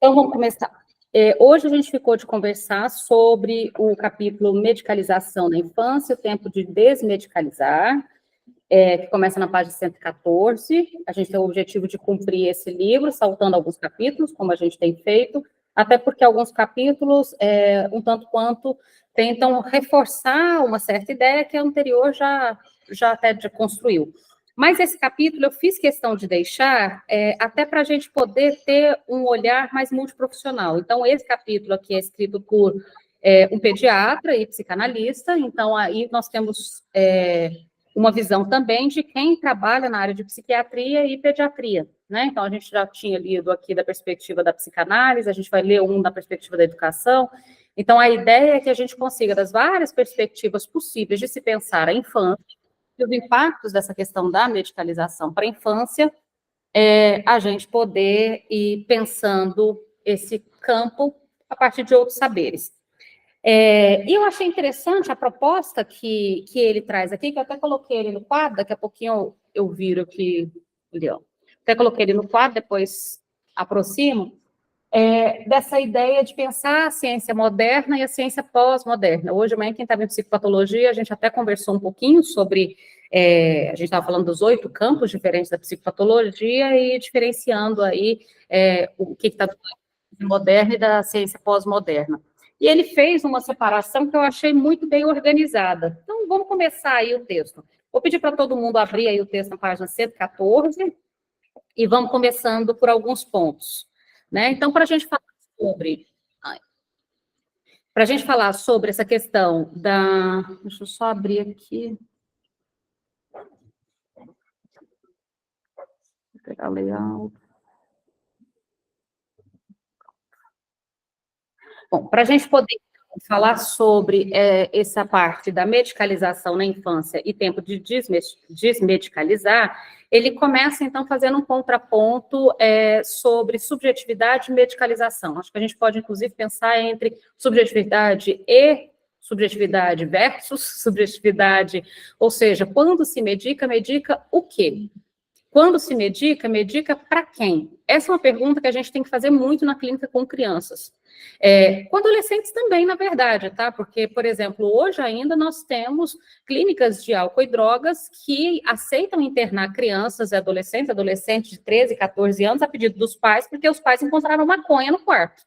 Então, vamos começar. Hoje a gente ficou de conversar sobre o capítulo Medicalização na Infância, o tempo de desmedicalizar, que começa na página 114. A gente tem o objetivo de cumprir esse livro, saltando alguns capítulos, como a gente tem feito, até porque alguns capítulos, um tanto quanto, tentam reforçar uma certa ideia que a anterior já até construiu. Mas esse capítulo eu fiz questão de deixar até para a gente poder ter um olhar mais multiprofissional. Então, esse capítulo aqui é escrito por um pediatra e psicanalista, então aí nós temos uma visão também de quem trabalha na área de psiquiatria e pediatria, né? Então, a gente já tinha lido aqui da perspectiva da psicanálise, a gente vai ler um da perspectiva da educação. Então, a ideia é que a gente consiga, das várias perspectivas possíveis de se pensar a infância, e os impactos dessa questão da medicalização para a infância, a gente poder ir pensando esse campo a partir de outros saberes. E eu achei interessante a proposta que ele traz aqui, que eu até coloquei ele no quadro, daqui a pouquinho eu viro aqui, Leão. Até coloquei ele no quadro, depois aproximo, dessa ideia de pensar a ciência moderna e a ciência pós-moderna. Hoje, amanhã, quem estava em psicopatologia, a gente até conversou um pouquinho sobre, a gente estava falando dos 8 campos diferentes da psicopatologia e diferenciando aí o que está do moderno e da ciência pós-moderna. E ele fez uma separação que eu achei muito bem organizada. Então, vamos começar aí o texto. Vou pedir para todo mundo abrir aí o texto na página 114 e vamos começando por alguns pontos. Né? Então, para a gente falar sobre essa questão da... Deixa eu só abrir aqui. Vou pegar o layout. Bom, para a gente poder falar sobre essa parte da medicalização na infância e tempo de desmedicalizar, ele começa, então, fazendo um contraponto sobre subjetividade e medicalização. Acho que a gente pode, inclusive, pensar entre subjetividade e subjetividade versus subjetividade, ou seja, quando se medica, medica o quê? Quando se medica, medica para quem? Essa é uma pergunta que a gente tem que fazer muito na clínica com crianças. Com adolescentes também, na verdade, tá? Porque, por exemplo, hoje ainda nós temos clínicas de álcool e drogas que aceitam internar crianças e adolescentes de 13, 14 anos a pedido dos pais, porque os pais encontraram maconha no quarto.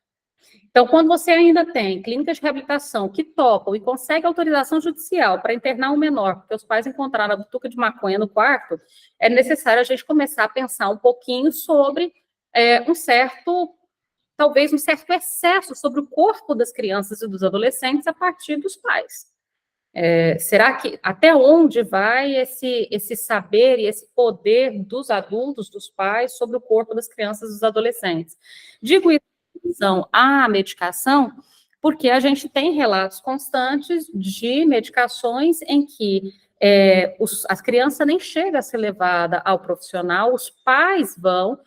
Então, quando você ainda tem clínicas de reabilitação que topam e conseguem autorização judicial para internar um menor, porque os pais encontraram a butuca de maconha no quarto, é necessário a gente começar a pensar um pouquinho sobre talvez um certo excesso sobre o corpo das crianças e dos adolescentes a partir dos pais. Será que até onde vai esse saber e esse poder dos adultos, dos pais, sobre o corpo das crianças e dos adolescentes? Digo isso em relação à medicação, porque a gente tem relatos constantes de medicações em que as crianças nem chegam a ser levada ao profissional, os pais vão,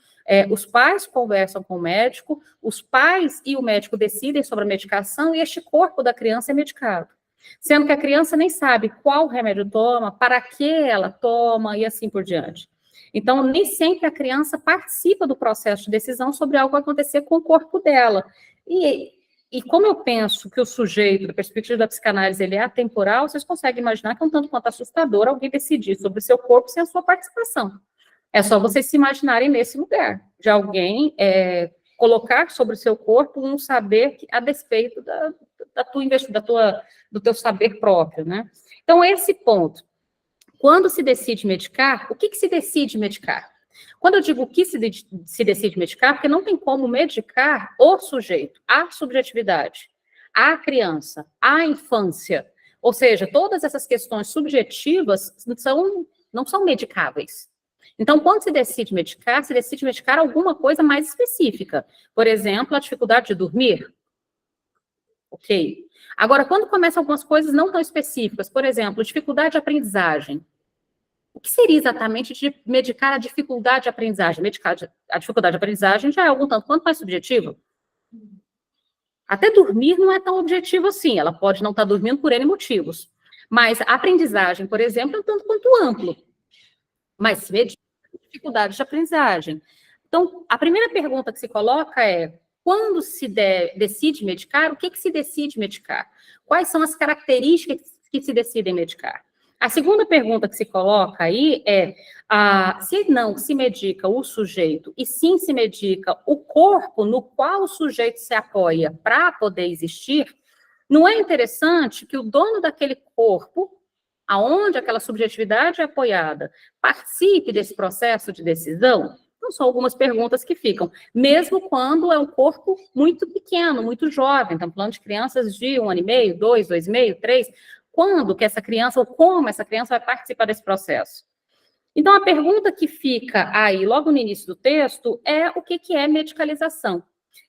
os pais conversam com o médico, os pais e o médico decidem sobre a medicação e este corpo da criança é medicado. Sendo que a criança nem sabe qual remédio toma, para que ela toma e assim por diante. Então, nem sempre a criança participa do processo de decisão sobre algo que vai acontecer com o corpo dela. E como eu penso que o sujeito, da perspectiva da psicanálise, ele é atemporal, vocês conseguem imaginar que é um tanto quanto assustador alguém decidir sobre o seu corpo sem a sua participação. É só vocês se imaginarem nesse lugar, de alguém colocar sobre o seu corpo um saber a despeito do teu saber próprio, né? Então, esse ponto. Quando se decide medicar, o que se decide medicar? Quando eu digo o que se decide medicar, porque não tem como medicar o sujeito, a subjetividade, a criança, a infância. Ou seja, todas essas questões subjetivas não são medicáveis. Então, quando se decide medicar alguma coisa mais específica. Por exemplo, a dificuldade de dormir. Ok. Agora, quando começam algumas coisas não tão específicas, por exemplo, dificuldade de aprendizagem. O que seria exatamente de medicar a dificuldade de aprendizagem? Medicar a dificuldade de aprendizagem já é algum tanto quanto mais subjetivo. Até dormir não é tão objetivo assim, ela pode não estar dormindo por N motivos. Mas a aprendizagem, por exemplo, é um tanto quanto amplo. Mas se medica a dificuldade de aprendizagem. Então, a primeira pergunta que se coloca é: quando se decide medicar, o que se decide medicar? Quais são as características que se decidem medicar? A segunda pergunta que se coloca aí é, se não se medica o sujeito, e sim se medica o corpo no qual o sujeito se apoia para poder existir, não é interessante que o dono daquele corpo, aonde aquela subjetividade é apoiada, participe desse processo de decisão? Então, são algumas perguntas que ficam, mesmo quando é um corpo muito pequeno, muito jovem, estamos falando de crianças de 1 ano e meio, 2, 2,5, 3, quando que essa criança, ou como essa criança vai participar desse processo? Então, a pergunta que fica aí, logo no início do texto, é o que é medicalização?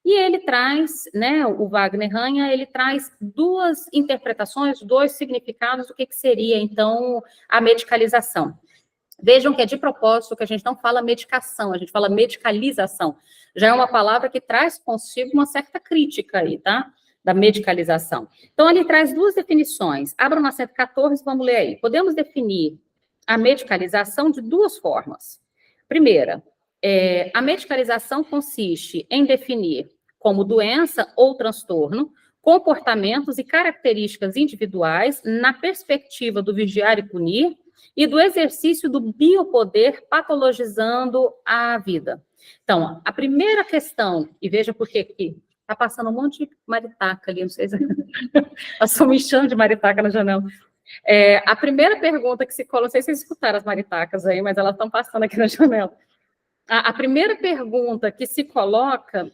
E ele traz, né, o Wagner Ranha, ele traz duas interpretações, dois significados do que seria, então, a medicalização. Vejam que é de propósito que a gente não fala medicação, a gente fala medicalização. Já é uma palavra que traz consigo uma certa crítica aí, tá? Da medicalização. Então, ele traz duas definições. Abram na 114, vamos ler aí. Podemos definir a medicalização de duas formas. Primeira, a medicalização consiste em definir como doença ou transtorno comportamentos e características individuais na perspectiva do vigiar e punir e do exercício do biopoder patologizando a vida. Então, a primeira questão, e veja por que está passando um monte de maritaca ali, não sei se... Passou um enxame de maritaca na janela. A primeira pergunta que se coloca, não sei se vocês escutaram as maritacas aí, mas elas estão passando aqui na janela. A primeira pergunta que se coloca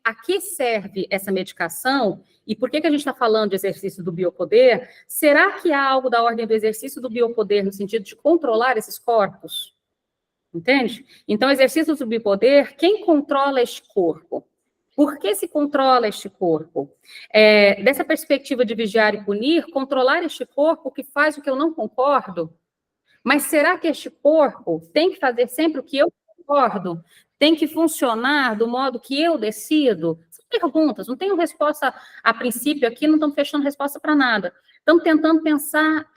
a que serve essa medicação e por que a gente está falando de exercício do biopoder? Será que há algo da ordem do exercício do biopoder no sentido de controlar esses corpos? Entende? Então, exercício do biopoder, quem controla este corpo? Por que se controla este corpo? Dessa perspectiva de vigiar e punir, controlar este corpo que faz o que eu não concordo? Mas será que este corpo tem que fazer sempre o que eu concordo? Tem que funcionar do modo que eu decido? São perguntas, não tenho resposta a princípio aqui, não estamos fechando resposta para nada. Estamos tentando pensar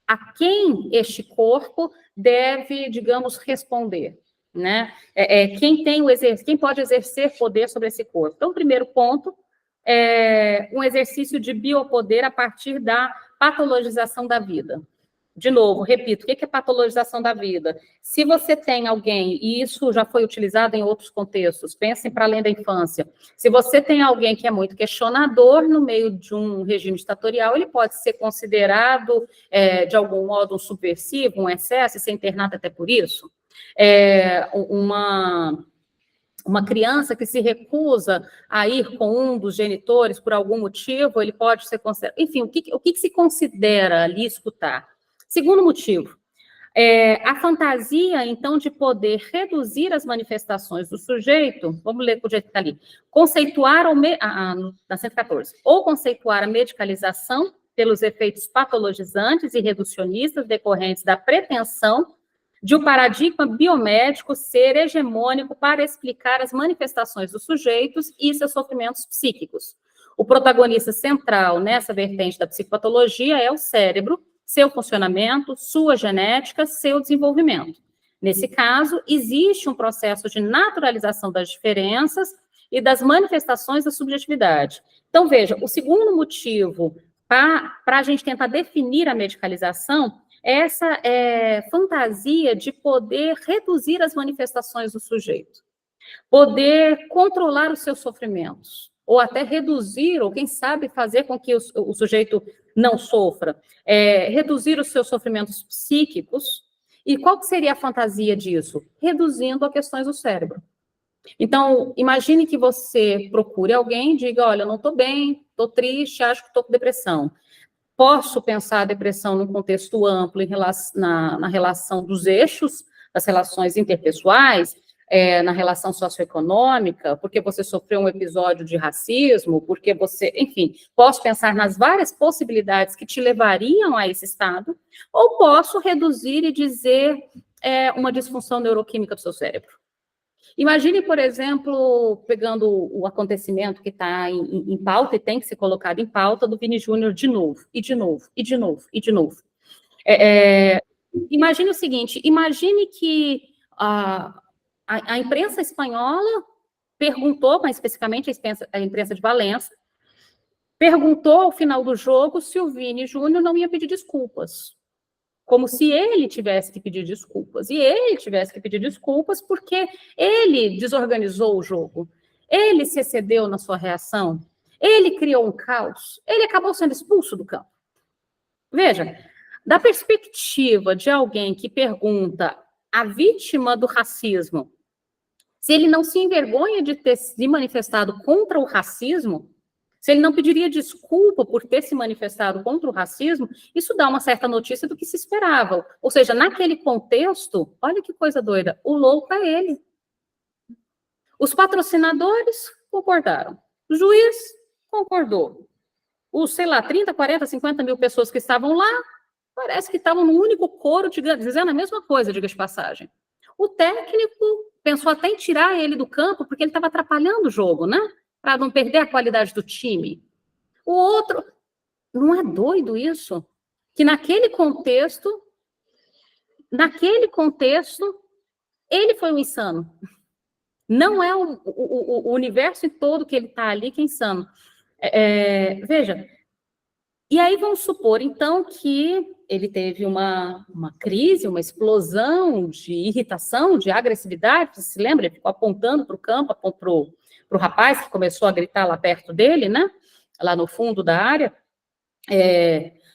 a quem este corpo deve, digamos, responder, né? Quem pode exercer poder sobre esse corpo? Então, o primeiro ponto é um exercício de biopoder a partir da patologização da vida. De novo, repito, o que é patologização da vida? Se você tem alguém, e isso já foi utilizado em outros contextos, pensem para além da infância, se você tem alguém que é muito questionador no meio de um regime ditatorial, ele pode ser considerado, de algum modo, um subversivo, um excesso, e ser internado até por isso. Uma criança que se recusa a ir com um dos genitores por algum motivo, ele pode ser considerado... Enfim, o que se considera ali escutar? Segundo motivo, a fantasia, então, de poder reduzir as manifestações do sujeito, vamos ler o jeito que está ali, na 114, ou conceituar a medicalização pelos efeitos patologizantes e reducionistas decorrentes da pretensão de um paradigma biomédico ser hegemônico para explicar as manifestações dos sujeitos e seus sofrimentos psíquicos. O protagonista central nessa vertente da psicopatologia é o cérebro, seu funcionamento, sua genética, seu desenvolvimento. Nesse caso, existe um processo de naturalização das diferenças e das manifestações da subjetividade. Então, veja, o segundo motivo para a gente tentar definir a medicalização é essa fantasia de poder reduzir as manifestações do sujeito, poder controlar os seus sofrimentos, ou até reduzir, ou quem sabe fazer com que o sujeito não sofra, reduzir os seus sofrimentos psíquicos. E qual que seria a fantasia disso? Reduzindo as questões do cérebro. Então, imagine que você procure alguém e diga, olha, eu não estou bem, estou triste, acho que estou com depressão. Posso pensar a depressão num contexto amplo na relação dos eixos, das relações interpessoais, na relação socioeconômica, porque você sofreu um episódio de racismo, porque você, enfim, posso pensar nas várias possibilidades que te levariam a esse estado, ou posso reduzir e dizer uma disfunção neuroquímica do seu cérebro. Imagine, por exemplo, pegando o acontecimento que está em pauta e tem que ser colocado em pauta do Vini Júnior de novo, e de novo, e de novo, e de novo. Imagine o seguinte, imagine que a imprensa espanhola perguntou, mas especificamente a imprensa de Valença, perguntou ao final do jogo se o Vini Júnior não ia pedir desculpas. Como se ele tivesse que pedir desculpas. E ele tivesse que pedir desculpas porque ele desorganizou o jogo. Ele se excedeu na sua reação. Ele criou um caos. Ele acabou sendo expulso do campo. Veja, da perspectiva de alguém que pergunta à vítima do racismo se ele não se envergonha de ter se manifestado contra o racismo, se ele não pediria desculpa por ter se manifestado contra o racismo, isso dá uma certa notícia do que se esperava. Ou seja, naquele contexto, olha que coisa doida, o louco é ele. Os patrocinadores concordaram. O juiz concordou. Os, sei lá, 30, 40, 50 mil pessoas que estavam lá, parece que estavam no único coro dizendo a mesma coisa, diga de passagem. O técnico pensou até em tirar ele do campo, porque ele estava atrapalhando o jogo, né? Para não perder a qualidade do time. O outro, não é doido isso? Que naquele contexto, ele foi um insano. Não é o universo todo que ele está ali que é insano. Veja, e aí vamos supor, então, que ele teve uma crise, uma explosão de irritação, de agressividade, você se lembra? Ele ficou apontando para o campo, para o rapaz que começou a gritar lá perto dele, né? Lá no fundo da área.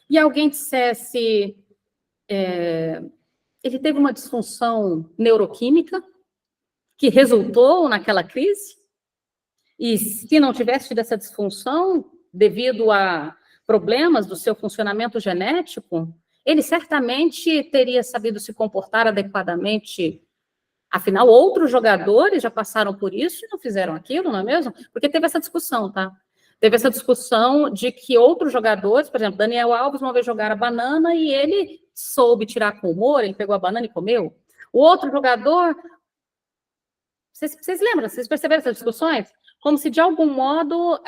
E alguém dissesse, ele teve uma disfunção neuroquímica que resultou naquela crise, e se não tivesse tido essa disfunção, devido a problemas do seu funcionamento genético, ele certamente teria sabido se comportar adequadamente. Afinal, outros jogadores já passaram por isso e não fizeram aquilo, não é mesmo? Porque teve essa discussão, tá? Teve essa discussão de que outros jogadores, por exemplo, Daniel Alves uma vez jogaram a banana e ele soube tirar com humor, ele pegou a banana e comeu. O outro jogador... Vocês lembram? Vocês perceberam essas discussões? Como se, de algum modo,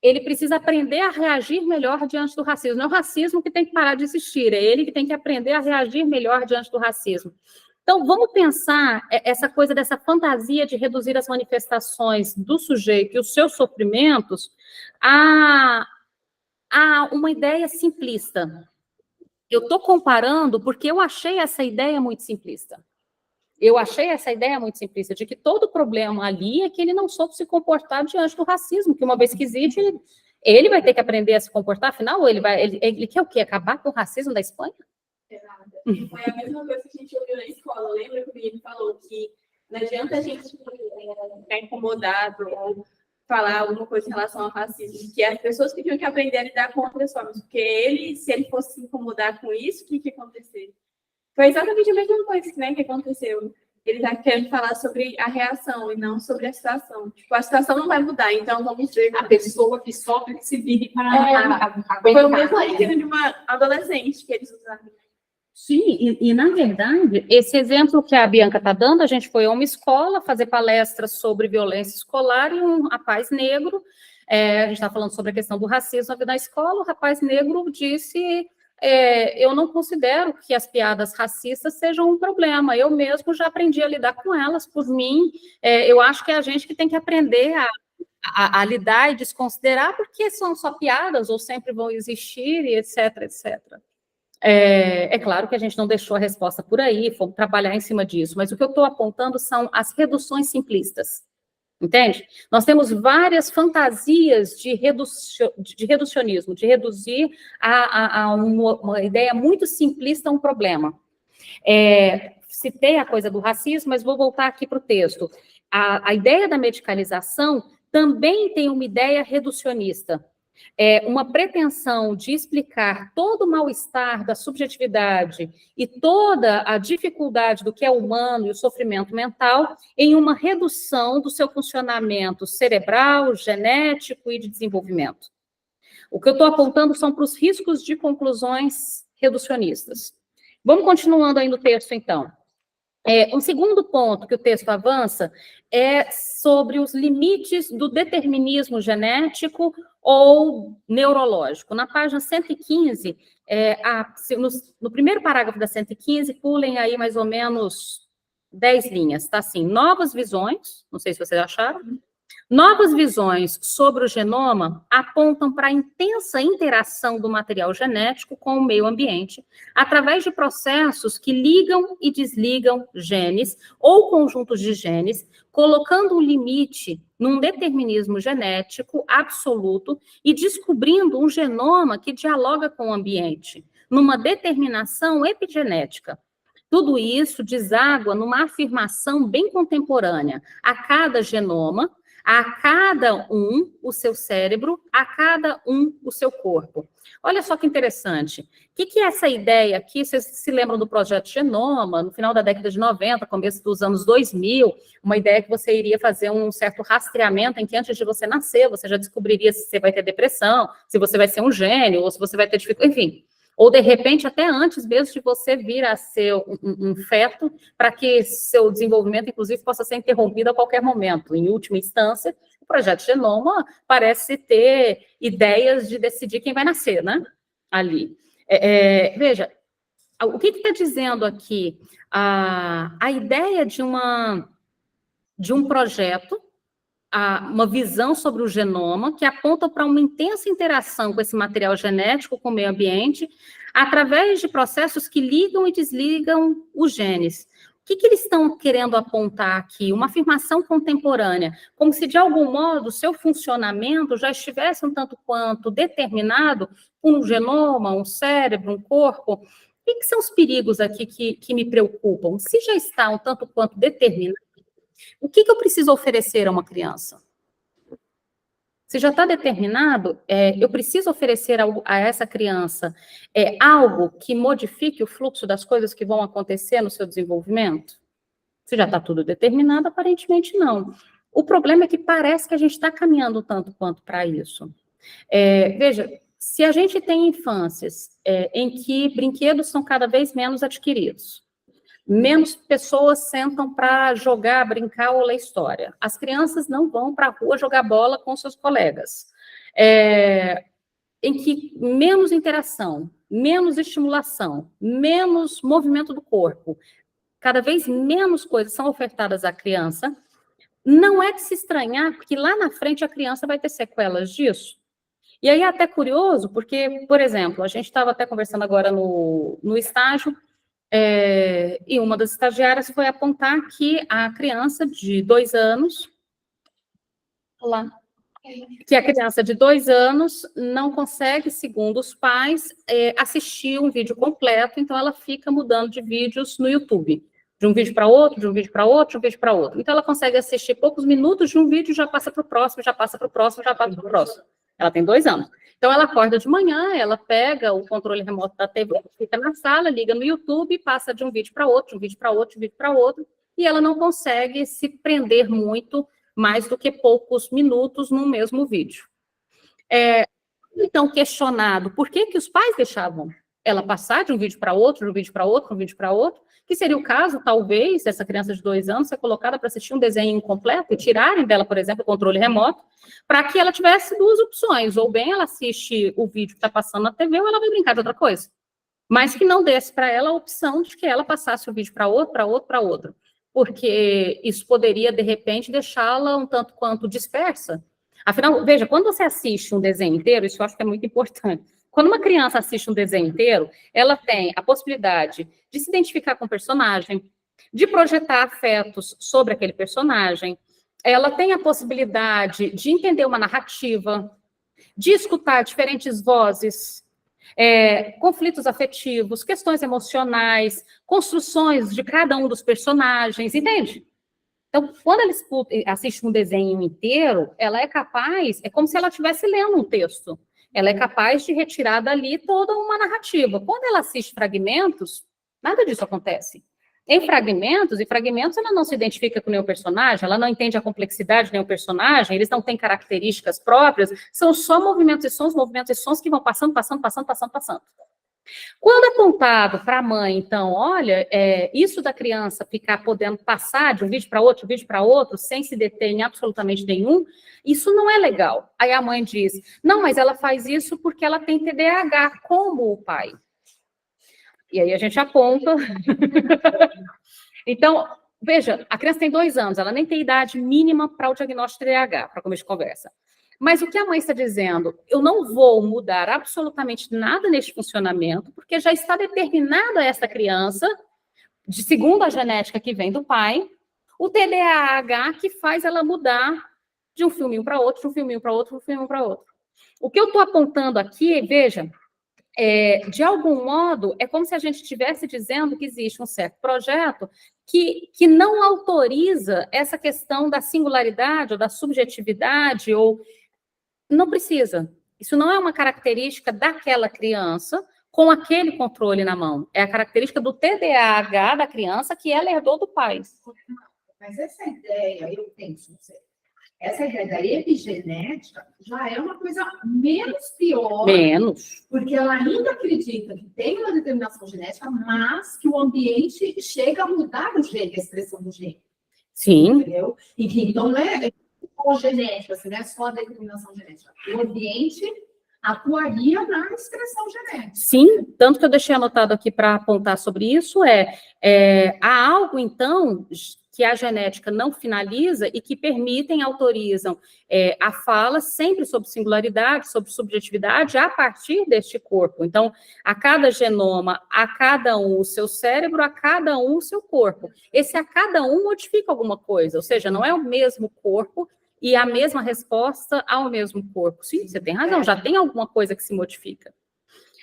ele precisa aprender a reagir melhor diante do racismo. Não é o racismo que tem que parar de existir, é ele que tem que aprender a reagir melhor diante do racismo. Então, vamos pensar essa coisa dessa fantasia de reduzir as manifestações do sujeito e os seus sofrimentos a uma ideia simplista. Eu estou comparando porque eu achei essa ideia muito simplista. De que todo problema ali é que ele não soube se comportar diante do racismo, que uma vez que existe, ele vai ter que aprender a se comportar, afinal, ele quer o quê? Acabar com o racismo da Espanha? Foi a mesma coisa que a gente ouviu na escola. Lembra que o Vini falou que não adianta a gente ficar incomodado ou falar alguma coisa em relação ao racismo, que as pessoas que tinham que aprender a lidar com outras formas, porque ele, se ele fosse se incomodar com isso, o que ia acontecer? Foi exatamente a mesma coisa, né, que aconteceu. Ele está querendo falar sobre a reação e não sobre a situação. Tipo, a situação não vai mudar, então vamos ver. A pessoa que sofre que se vire para aguentar. Foi o mesmo exemplo de uma adolescente que eles usaram. Sim, e na verdade, esse exemplo que a Bianca está dando, a gente foi a uma escola fazer palestras sobre violência escolar e um rapaz negro, a gente está falando sobre a questão do racismo na escola, o rapaz negro disse, eu não considero que as piadas racistas sejam um problema, eu mesmo já aprendi a lidar com elas, por mim, eu acho que é a gente que tem que aprender a lidar e desconsiderar, porque são só piadas, ou sempre vão existir, e etc, etc. É claro que a gente não deixou a resposta por aí, fomos trabalhar em cima disso, mas o que eu estou apontando são as reduções simplistas, entende? Nós temos várias fantasias de reducionismo, de reduzir a uma ideia muito simplista a um problema. Citei a coisa do racismo, mas vou voltar aqui para o texto. A ideia da medicalização também tem uma ideia reducionista. Uma pretensão de explicar todo o mal-estar da subjetividade e toda a dificuldade do que é humano e o sofrimento mental em uma redução do seu funcionamento cerebral, genético e de desenvolvimento. O que eu estou apontando são para os riscos de conclusões reducionistas. Vamos continuando aí no texto, então. Um segundo ponto que o texto avança é sobre os limites do determinismo genético ou neurológico. Na página 115, no primeiro parágrafo da 115, pulem aí mais ou menos 10 linhas, tá assim, novas visões, não sei se vocês acharam, novas visões sobre o genoma apontam para a intensa interação do material genético com o meio ambiente, através de processos que ligam e desligam genes ou conjuntos de genes, colocando um limite num determinismo genético absoluto e descobrindo um genoma que dialoga com o ambiente, numa determinação epigenética. Tudo isso deságua numa afirmação bem contemporânea. A cada genoma, a cada um o seu cérebro, a cada um o seu corpo. Olha só que interessante. O que é essa ideia aqui? Vocês se lembram do projeto Genoma, no final da década de 90, começo dos anos 2000, uma ideia que você iria fazer um certo rastreamento em que antes de você nascer, você já descobriria se você vai ter depressão, se você vai ser um gênio, ou se você vai ter dificuldade, enfim. Ou, de repente, até antes mesmo de você vir a ser um feto, para que seu desenvolvimento, inclusive, possa ser interrompido a qualquer momento. Em última instância, o projeto Genoma parece ter ideias de decidir quem vai nascer, né? Ali. Veja, o que está dizendo aqui? A ideia de um projeto, uma visão sobre o genoma, que aponta para uma intensa interação com esse material genético, com o meio ambiente, através de processos que ligam e desligam os genes. O que eles estão querendo apontar aqui? Uma afirmação contemporânea, como se, de algum modo, o seu funcionamento já estivesse um tanto quanto determinado por um genoma, um cérebro, um corpo. O que são os perigos aqui que me preocupam? Se já está um tanto quanto determinado, o que eu preciso oferecer a uma criança? Se já está determinado, eu preciso oferecer a essa criança algo que modifique o fluxo das coisas que vão acontecer no seu desenvolvimento? Se já está tudo determinado, aparentemente não. O problema é que parece que a gente está caminhando tanto quanto para isso. Veja, se a gente tem infâncias em que brinquedos são cada vez menos adquiridos, menos pessoas sentam para jogar, brincar ou ler história. As crianças não vão para a rua jogar bola com seus colegas. Em que menos interação, menos estimulação, menos movimento do corpo, cada vez menos coisas são ofertadas à criança, não é de se estranhar, porque lá na frente a criança vai ter sequelas disso. E aí é até curioso, porque, por exemplo, a gente estava até conversando agora no estágio, e uma das estagiárias foi apontar que a criança de 2 anos, que a criança de 2 anos não consegue, segundo os pais, assistir um vídeo completo, então ela fica mudando de vídeos no YouTube, de um vídeo para outro, de um vídeo para outro, de um vídeo para outro. Então ela consegue assistir poucos minutos de um vídeo, já passa para o próximo, já passa para o próximo, já passa para o próximo. Ela tem 2 anos. Então, ela acorda de manhã, ela pega o controle remoto da TV, fica na sala, liga no YouTube, passa de um vídeo para outro, de um vídeo para outro, de um vídeo para outro, e ela não consegue se prender muito mais do que poucos minutos no mesmo vídeo. Então, questionado por que os pais deixavam ela passar de um vídeo para outro, de um vídeo para outro, de um vídeo para outro, que seria o caso, talvez, dessa criança de 2 anos ser colocada para assistir um desenho incompleto e tirarem dela, por exemplo, o controle remoto, para que ela tivesse 2 opções, ou bem ela assiste o vídeo que está passando na TV, ou ela vai brincar de outra coisa. Mas que não desse para ela a opção de que ela passasse o vídeo para outro, para outro, para outro. Porque isso poderia, de repente, deixá-la um tanto quanto dispersa. Afinal, veja, quando você assiste um desenho inteiro, isso eu acho que é muito importante. Quando uma criança assiste um desenho inteiro, ela tem a possibilidade de se identificar com o personagem, de projetar afetos sobre aquele personagem, ela tem a possibilidade de entender uma narrativa, de escutar diferentes vozes, conflitos afetivos, questões emocionais, construções de cada um dos personagens, entende? Então, quando ela assiste um desenho inteiro, ela é capaz, é como se ela estivesse lendo um texto. Ela é capaz de retirar dali toda uma narrativa. Quando ela assiste fragmentos, nada disso acontece. Em fragmentos, ela não se identifica com nenhum personagem, ela não entende a complexidade de nenhum personagem, eles não têm características próprias, são só movimentos e sons que vão passando. Quando apontado para a mãe, então, olha, isso da criança ficar podendo passar de um vídeo para outro, sem se deter em absolutamente nenhum, isso não é legal. Aí a mãe diz, não, mas ela faz isso porque ela tem TDAH, como o pai. E aí a gente aponta. Então, Veja, a criança tem 2 anos, ela nem tem idade mínima para o diagnóstico de TDAH, para começo de conversa. Mas o que a mãe está dizendo? Eu não vou mudar absolutamente nada neste funcionamento, porque já está determinada essa criança, segundo a genética que vem do pai, o TDAH que faz ela mudar de um filminho para outro, de um filminho para outro, de um filminho para outro. O que eu estou apontando aqui, veja, de algum modo, é como se a gente estivesse dizendo que existe um certo projeto que não autoriza essa questão da singularidade ou da subjetividade, ou não precisa. Isso não é uma característica daquela criança com aquele controle na mão. É a característica do TDAH da criança que ela herdou do pai. Mas essa ideia, eu penso, essa ideia da epigenética já é uma coisa menos pior. Menos. Porque ela ainda acredita que tem uma determinação genética, mas que o ambiente chega a mudar o gene, a expressão do gene. Sim. Entendeu? E que então não é só genética, assim, não é só a determinação genética. O ambiente atuaria na expressão genética. Sim, tanto que eu deixei anotado aqui para apontar sobre isso, há algo, então, que a genética não finaliza e que permitem, autorizam a fala sempre sobre singularidade, sobre subjetividade, a partir deste corpo. Então, a cada genoma, a cada um o seu cérebro, a cada um o seu corpo. Esse a cada um modifica alguma coisa, ou seja, não é o mesmo corpo e a mesma resposta ao mesmo corpo. Sim, você tem razão, já tem alguma coisa que se modifica.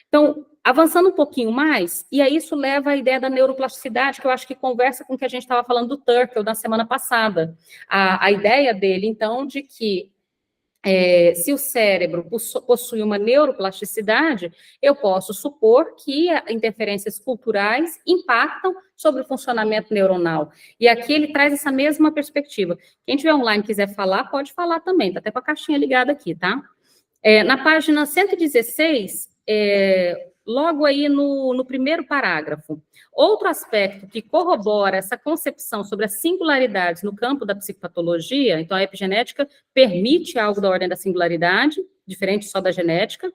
Então, avançando um pouquinho mais, e aí isso leva à ideia da neuroplasticidade, que eu acho que conversa com o que a gente estava falando do Turkle na semana passada. A ideia dele, então, de que se o cérebro possui uma neuroplasticidade, eu posso supor que interferências culturais impactam sobre o funcionamento neuronal. E aqui ele traz essa mesma perspectiva. Quem tiver online e quiser falar, pode falar também, está até com a caixinha ligada aqui, tá? Na página 116, logo aí no primeiro parágrafo, outro aspecto que corrobora essa concepção sobre as singularidades no campo da psicopatologia, então a epigenética permite algo da ordem da singularidade, diferente só da genética,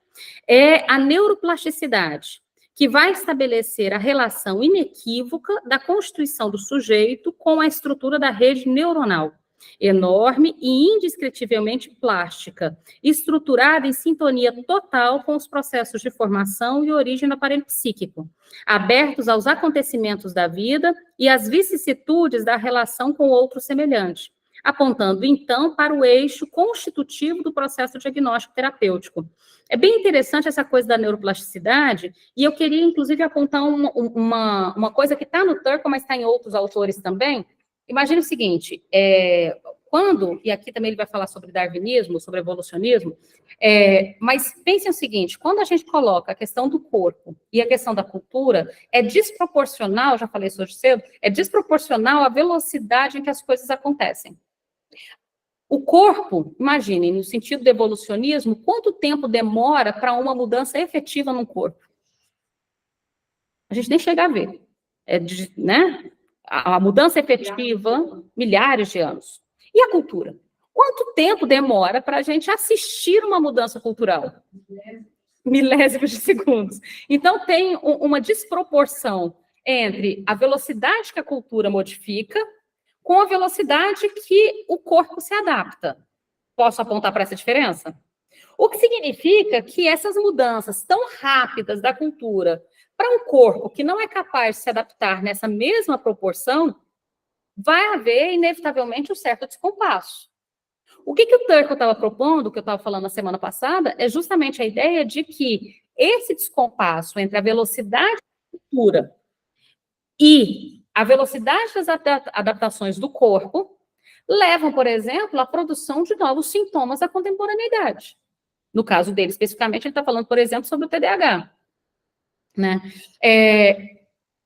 é a neuroplasticidade, que vai estabelecer a relação inequívoca da constituição do sujeito com a estrutura da rede neuronal, enorme e indescritivelmente plástica, estruturada em sintonia total com os processos de formação e origem do aparelho psíquico, abertos aos acontecimentos da vida e às vicissitudes da relação com outro semelhante, apontando, então, para o eixo constitutivo do processo diagnóstico terapêutico. É bem interessante essa coisa da neuroplasticidade, e eu queria, inclusive, apontar uma coisa que está no Turkle, mas está em outros autores também. Imagine o seguinte, e aqui também ele vai falar sobre darwinismo, sobre evolucionismo, mas pensem o seguinte, quando a gente coloca a questão do corpo e a questão da cultura, é desproporcional, já falei isso hoje cedo, é desproporcional à velocidade em que as coisas acontecem. O corpo, imaginem, no sentido do evolucionismo, quanto tempo demora para uma mudança efetiva no corpo? A gente nem chega a ver, né? A mudança efetiva, milhares de anos. E a cultura? Quanto tempo demora para a gente assistir uma mudança cultural? Milésimos de segundos. Então, tem uma desproporção entre a velocidade que a cultura modifica com a velocidade que o corpo se adapta. Posso apontar para essa diferença? O que significa que essas mudanças tão rápidas da cultura para um corpo que não é capaz de se adaptar nessa mesma proporção, vai haver, inevitavelmente, um certo descompasso. O que o Turkle estava propondo, que eu estava falando na semana passada, é justamente a ideia de que esse descompasso entre a velocidade da cultura e a velocidade das adaptações do corpo levam, por exemplo, à produção de novos sintomas da contemporaneidade. No caso dele, especificamente, ele está falando, por exemplo, sobre o TDAH. Né?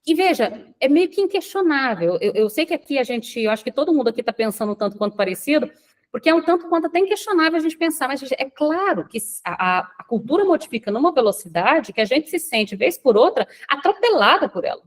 E veja, é meio que inquestionável. Eu sei que aqui eu acho que todo mundo aqui está pensando um tanto quanto parecido, porque é um tanto quanto até inquestionável a gente pensar, mas é claro que a cultura modifica numa velocidade que a gente se sente, vez por outra, atropelada por ela.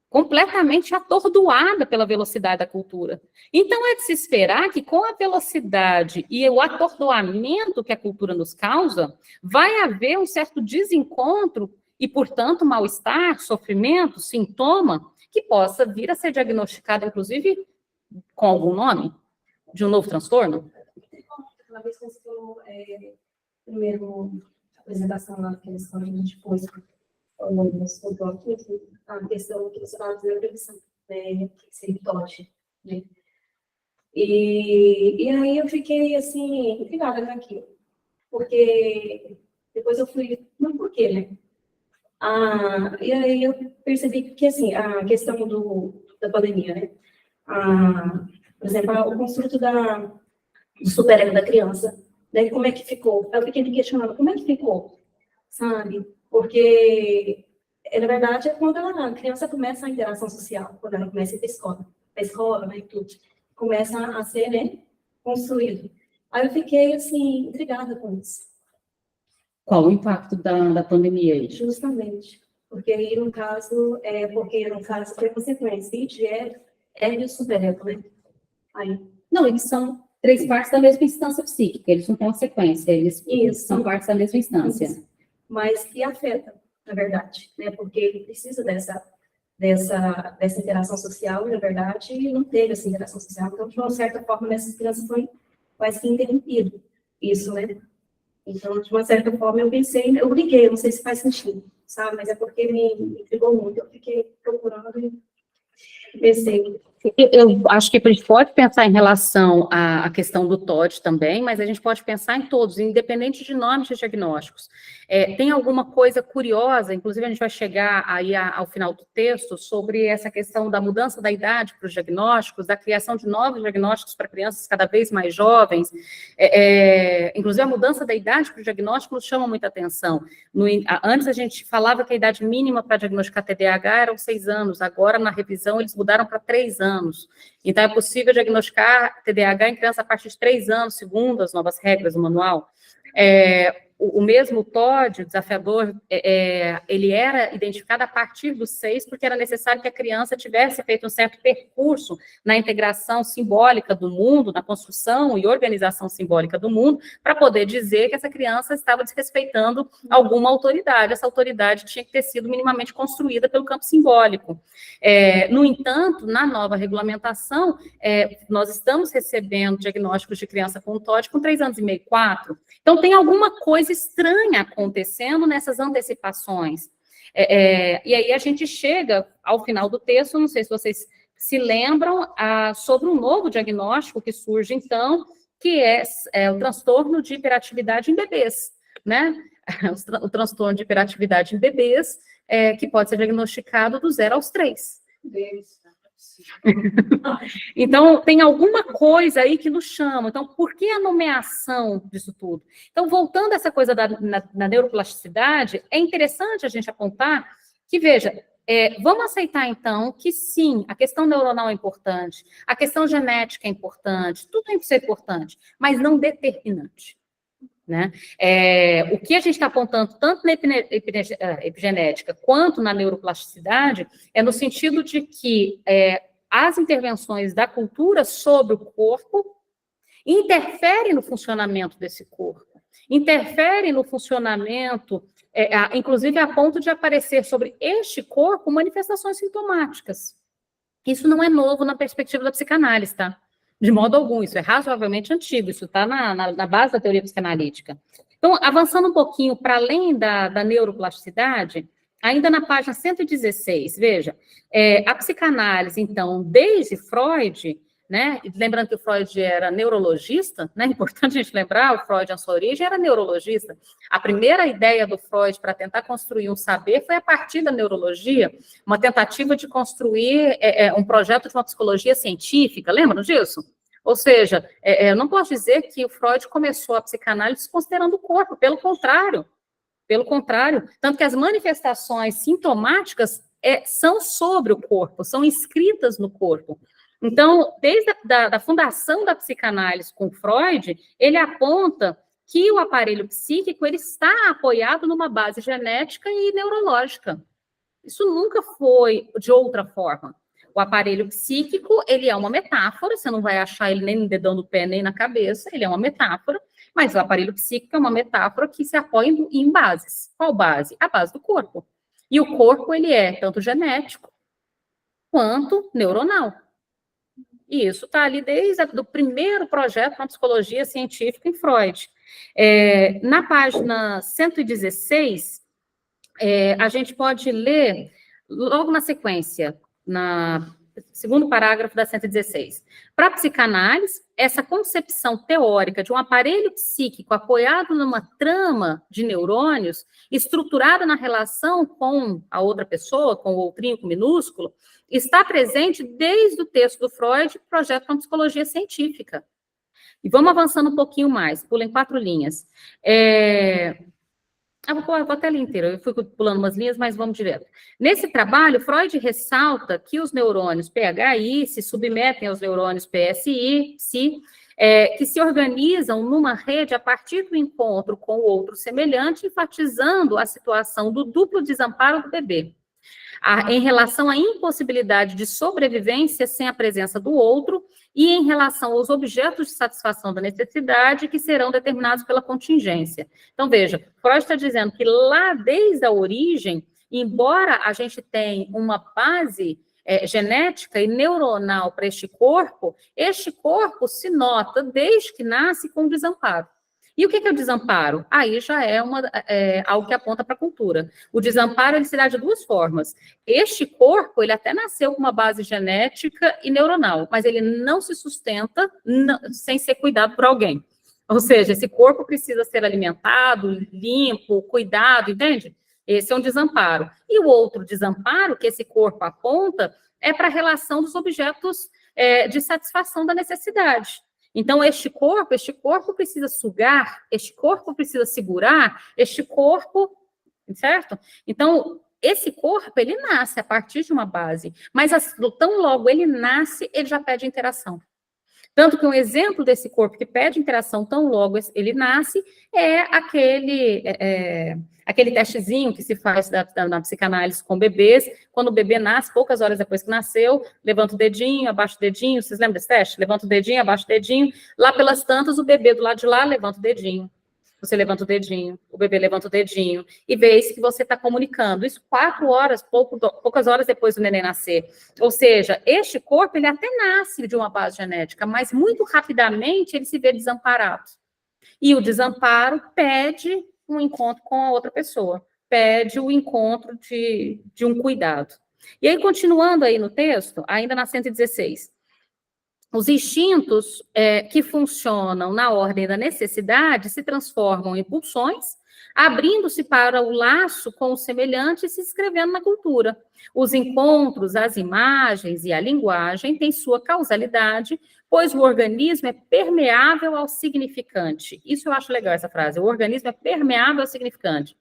Completamente atordoada pela velocidade da cultura. Então, é de se esperar que com a velocidade e o atordoamento que a cultura nos causa, vai haver um certo desencontro e, portanto, mal-estar, sofrimento, sintoma, que possa vir a ser diagnosticado, inclusive, com algum nome, de um novo transtorno? Uma vez que você falou, primeiro, a apresentação lá, que eles falam, depois, a questão que você fala de neurodepressão, né, que seria TOD, né? E aí eu fiquei, assim, intrigada naquilo, porque depois eu fui, não por quê, né? E aí eu percebi que, assim, a questão da pandemia, né? Por exemplo, o construto do superego da criança, né? Como é que ficou? Eu fiquei me questionando, como é que ficou? Sabe? Porque, na verdade, é quando a criança começa a interação social, quando ela começa a ir para a escola, né, e tudo, começa a ser, né, construído. Aí eu fiquei, assim, intrigada com isso. Qual o impacto da pandemia aí? Justamente. Porque aí, no caso, foi consequência. E o superego, né? Aí. Não, eles são 3 partes da mesma instância psíquica, eles não têm uma sequência, eles são partes da mesma instância. Isso. Mas que afeta, na verdade, né? Porque ele precisa dessa interação social, e, na verdade, não teve essa interação social. Então, de uma certa forma, nessas crianças foi quase que interrompido isso, né? Então, de uma certa forma, eu liguei, não sei se faz sentido, sabe? Mas é porque me intrigou muito, eu fiquei procurando e pensei. Eu acho que a gente pode pensar em relação à questão do TOD também, mas a gente pode pensar em todos, independente de nomes de diagnósticos. Tem alguma coisa curiosa, inclusive a gente vai chegar aí ao final do texto, sobre essa questão da mudança da idade para os diagnósticos, da criação de novos diagnósticos para crianças cada vez mais jovens. Inclusive a mudança da idade para o diagnóstico nos chama muita atenção. Antes a gente falava que a idade mínima para diagnosticar TDAH eram 6 anos, agora na revisão eles mudaram para 3 anos. Então, é possível diagnosticar TDAH em criança a partir de 3 anos, segundo as novas regras do manual. O mesmo TOD, o desafiador, ele era identificado a partir dos 6, porque era necessário que a criança tivesse feito um certo percurso na integração simbólica do mundo, na construção e organização simbólica do mundo, para poder dizer que essa criança estava desrespeitando alguma autoridade. Essa autoridade tinha que ter sido minimamente construída pelo campo simbólico. No entanto, na nova regulamentação, nós estamos recebendo diagnósticos de criança com TOD com 3 anos e meio, 4. Então, tem alguma coisa estranha acontecendo nessas antecipações. E aí a gente chega ao final do texto, não sei se vocês se lembram, sobre um novo diagnóstico que surge, então, que é o transtorno de hiperatividade em bebês, né? O transtorno de hiperatividade em bebês, que pode ser diagnosticado do 0 aos 3. Então, tem alguma coisa aí que nos chama. Então, por que a nomeação disso tudo? Então, voltando a essa coisa na neuroplasticidade, é interessante a gente apontar que, veja, vamos aceitar, então, que sim, a questão neuronal é importante, a questão genética é importante, tudo isso é importante, mas não determinante. Né? O que a gente está apontando, tanto na epigenética quanto na neuroplasticidade, é no sentido de que as intervenções da cultura sobre o corpo interferem no funcionamento desse corpo, interferem no funcionamento, inclusive a ponto de aparecer sobre este corpo manifestações sintomáticas. Isso não é novo na perspectiva da psicanálise, tá? De modo algum, isso é razoavelmente antigo, isso está na base da teoria psicanalítica. Então, avançando um pouquinho para além da neuroplasticidade, ainda na página 116, veja, a psicanálise, então, desde Freud, né, lembrando que o Freud era neurologista, né, é importante a gente lembrar, o Freud, na sua origem, era neurologista. A primeira ideia do Freud para tentar construir um saber foi a partir da neurologia, uma tentativa de construir um projeto de uma psicologia científica, lembram disso? Ou seja, eu não posso dizer que o Freud começou a psicanálise considerando o corpo, pelo contrário, tanto que as manifestações sintomáticas são sobre o corpo, são inscritas no corpo. Então, desde a fundação da psicanálise com Freud, ele aponta que o aparelho psíquico ele está apoiado numa base genética e neurológica. Isso nunca foi de outra forma. O aparelho psíquico, ele é uma metáfora, você não vai achar ele nem no dedão do pé, nem na cabeça, ele é uma metáfora, mas o aparelho psíquico é uma metáfora que se apoia em bases. Qual base? A base do corpo. E o corpo, ele é tanto genético, quanto neuronal. E isso está ali desde o primeiro projeto na psicologia científica em Freud. Na página 116, a gente pode ler, logo na sequência, na segundo parágrafo da 116. Para a psicanálise, essa concepção teórica de um aparelho psíquico apoiado numa trama de neurônios, estruturada na relação com a outra pessoa, com o outrinho com minúsculo, está presente desde o texto do Freud, projeto com psicologia científica. E vamos avançando um pouquinho mais, pulem 4 linhas. Vou até ler inteiro, eu fui pulando umas linhas, mas vamos direto. Nesse trabalho, Freud ressalta que os neurônios PHI se submetem aos neurônios PSI, que se organizam numa rede a partir do encontro com o outro semelhante, enfatizando a situação do duplo desamparo do bebê, em relação à impossibilidade de sobrevivência sem a presença do outro e em relação aos objetos de satisfação da necessidade que serão determinados pela contingência. Então, veja, Freud está dizendo que lá desde a origem, embora a gente tenha uma base genética e neuronal para este corpo se nota desde que nasce com desamparo. E o que é o desamparo? Aí já é algo que aponta para a cultura. O desamparo, ele se dá de 2 formas. Este corpo, ele até nasceu com uma base genética e neuronal, mas ele não se sustenta sem ser cuidado por alguém. Ou seja, esse corpo precisa ser alimentado, limpo, cuidado, entende? Esse é um desamparo. E o outro desamparo que esse corpo aponta é para a relação dos objetos de satisfação da necessidade. Então, este corpo precisa sugar, este corpo precisa segurar, este corpo, certo? Então, esse corpo, ele nasce a partir de uma base, mas tão logo ele nasce, ele já pede interação. Tanto que um exemplo desse corpo que pede interação tão logo ele nasce é aquele testezinho que se faz na psicanálise com bebês, quando o bebê nasce, poucas horas depois que nasceu, levanta o dedinho, abaixa o dedinho, vocês lembram desse teste? Levanta o dedinho, abaixa o dedinho, lá pelas tantas, o bebê do lado de lá levanta o dedinho, você levanta o dedinho, o bebê levanta o dedinho, e vê isso que você está comunicando. Isso 4 horas, poucas horas depois do neném nascer. Ou seja, este corpo, ele até nasce de uma base genética, mas muito rapidamente ele se vê desamparado. E o desamparo pede um encontro com a outra pessoa, pede o encontro de um cuidado. E aí, continuando aí no texto, ainda na 116, os instintos que funcionam na ordem da necessidade se transformam em pulsões, abrindo-se para o laço com o semelhante e se inscrevendo na cultura. Os encontros, as imagens e a linguagem têm sua causalidade, pois o organismo é permeável ao significante. Isso eu acho legal, essa frase. O organismo é permeável ao significante.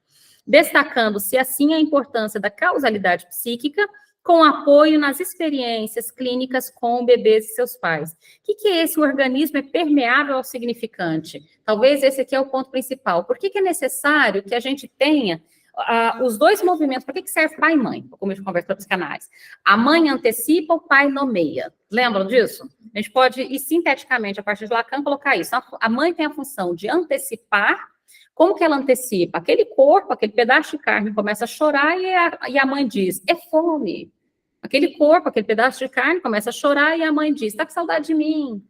Destacando-se, assim, a importância da causalidade psíquica, com apoio nas experiências clínicas com bebês e seus pais. O que é esse? O organismo é permeável ao significante. Talvez esse aqui é o ponto principal. Por que é necessário que a gente tenha os 2 movimentos? Para que serve pai e mãe? Como eu converso para psicanálise. A mãe antecipa, o pai nomeia. Lembram disso? A gente pode, e sinteticamente, a partir de Lacan, colocar isso. A mãe tem a função de antecipar. Como que ela antecipa? Aquele corpo, aquele pedaço de carne começa a chorar e a mãe diz, é fome. Aquele corpo, aquele pedaço de carne começa a chorar e a mãe diz, tá com saudade de mim,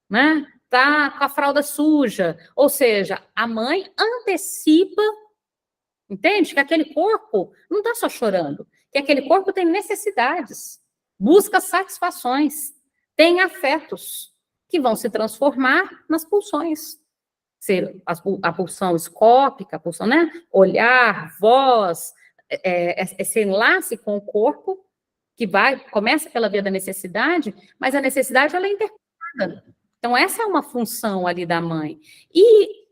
né? Tá com a fralda suja. Ou seja, a mãe antecipa, entende? Que aquele corpo não está só chorando, que aquele corpo tem necessidades, busca satisfações, tem afetos que vão se transformar nas pulsões. Ser a pulsão escópica, a pulsão, né? Olhar, voz, esse enlace com o corpo, que começa pela via da necessidade, mas a necessidade, ela é interpretada. Então, essa é uma função ali da mãe. E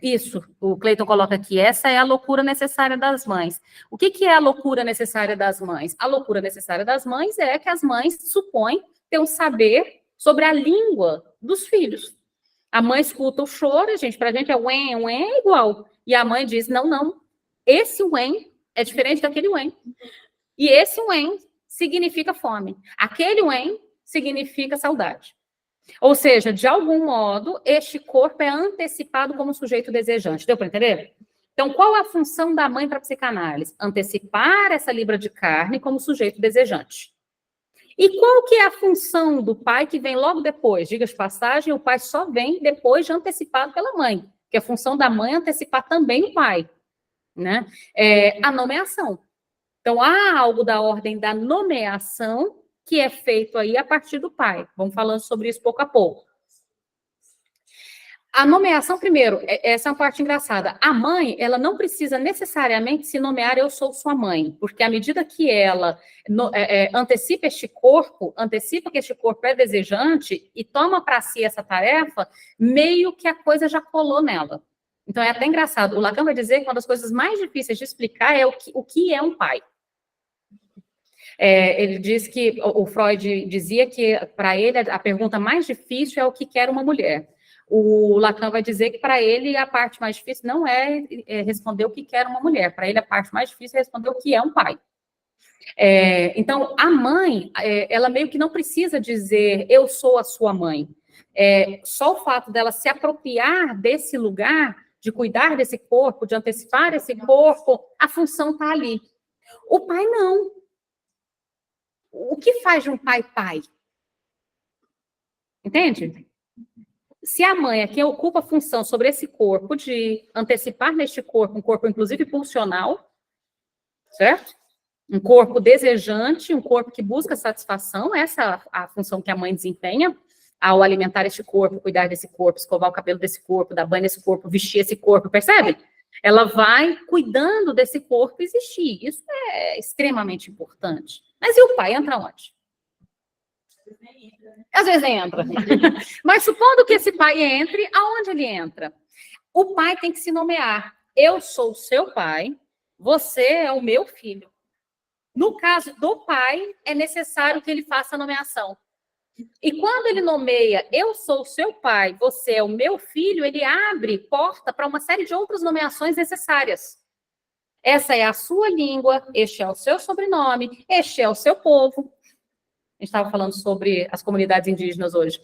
isso, o Cleiton coloca aqui, essa é a loucura necessária das mães. O que é a loucura necessária das mães? A loucura necessária das mães é que as mães supõem ter um saber sobre a língua dos filhos. A mãe escuta o choro, pra gente é uém é igual. E a mãe diz, não, esse uém é diferente daquele uém. E esse uém significa fome. Aquele uém significa saudade. Ou seja, de algum modo, este corpo é antecipado como sujeito desejante. Deu para entender? Então, qual a função da mãe para a psicanálise? Antecipar essa libra de carne como sujeito desejante. E qual que é a função do pai que vem logo depois? Diga de passagem, o pai só vem depois de antecipado pela mãe, que a função da mãe é antecipar também o pai, né? A nomeação. Então, há algo da ordem da nomeação que é feito aí a partir do pai. Vamos falando sobre isso pouco a pouco. A nomeação, primeiro, essa é uma parte engraçada. A mãe, ela não precisa necessariamente se nomear eu sou sua mãe, porque à medida que ela antecipa que este corpo é desejante e toma para si essa tarefa, meio que a coisa já colou nela. Então é até engraçado. O Lacan vai dizer que uma das coisas mais difíceis de explicar é o que é um pai. Ele diz que, o Freud dizia que para ele a pergunta mais difícil é o que quer uma mulher. O Lacan vai dizer que para ele a parte mais difícil não é responder o que quer uma mulher, para ele a parte mais difícil é responder o que é um pai. Então, a mãe, ela meio que não precisa dizer eu sou a sua mãe. Só o fato dela se apropriar desse lugar, de cuidar desse corpo, de antecipar esse corpo, a função está ali. O pai não. O que faz de um pai pai? Entende? Se a mãe é quem ocupa a função sobre esse corpo, de antecipar neste corpo, um corpo inclusive pulsional, certo? Um corpo desejante, um corpo que busca satisfação, essa é a função que a mãe desempenha ao alimentar este corpo, cuidar desse corpo, escovar o cabelo desse corpo, dar banho nesse corpo, vestir esse corpo, percebe? Ela vai cuidando desse corpo existir. Isso é extremamente importante. Mas e o pai entra onde? Às vezes entra. Mas supondo que esse pai entre, aonde ele entra? O pai tem que se nomear. Eu sou o seu pai, você é o meu filho. No caso do pai, é necessário que ele faça a nomeação. E quando ele nomeia, eu sou o seu pai, você é o meu filho, ele abre porta para uma série de outras nomeações necessárias. Essa é a sua língua, este é o seu sobrenome, este é o seu povo. A gente estava falando sobre as comunidades indígenas hoje.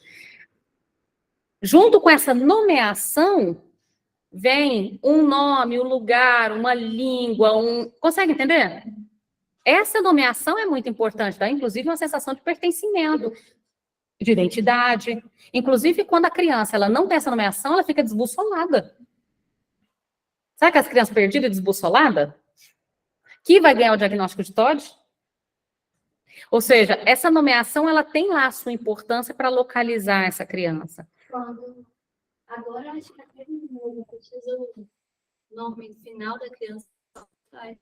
Junto com essa nomeação, vem um nome, um lugar, uma língua, Consegue entender? Essa nomeação é muito importante, dá inclusive uma sensação de pertencimento, de identidade. Inclusive, quando a criança ela não tem essa nomeação, ela fica desbussolada. Sabe que as crianças perdidas e desbussoladas? Que vai ganhar o diagnóstico de TOD? Ou seja, essa nomeação, ela tem lá a sua importância para localizar essa criança. Agora, acho que até não precisa o nome final da criança,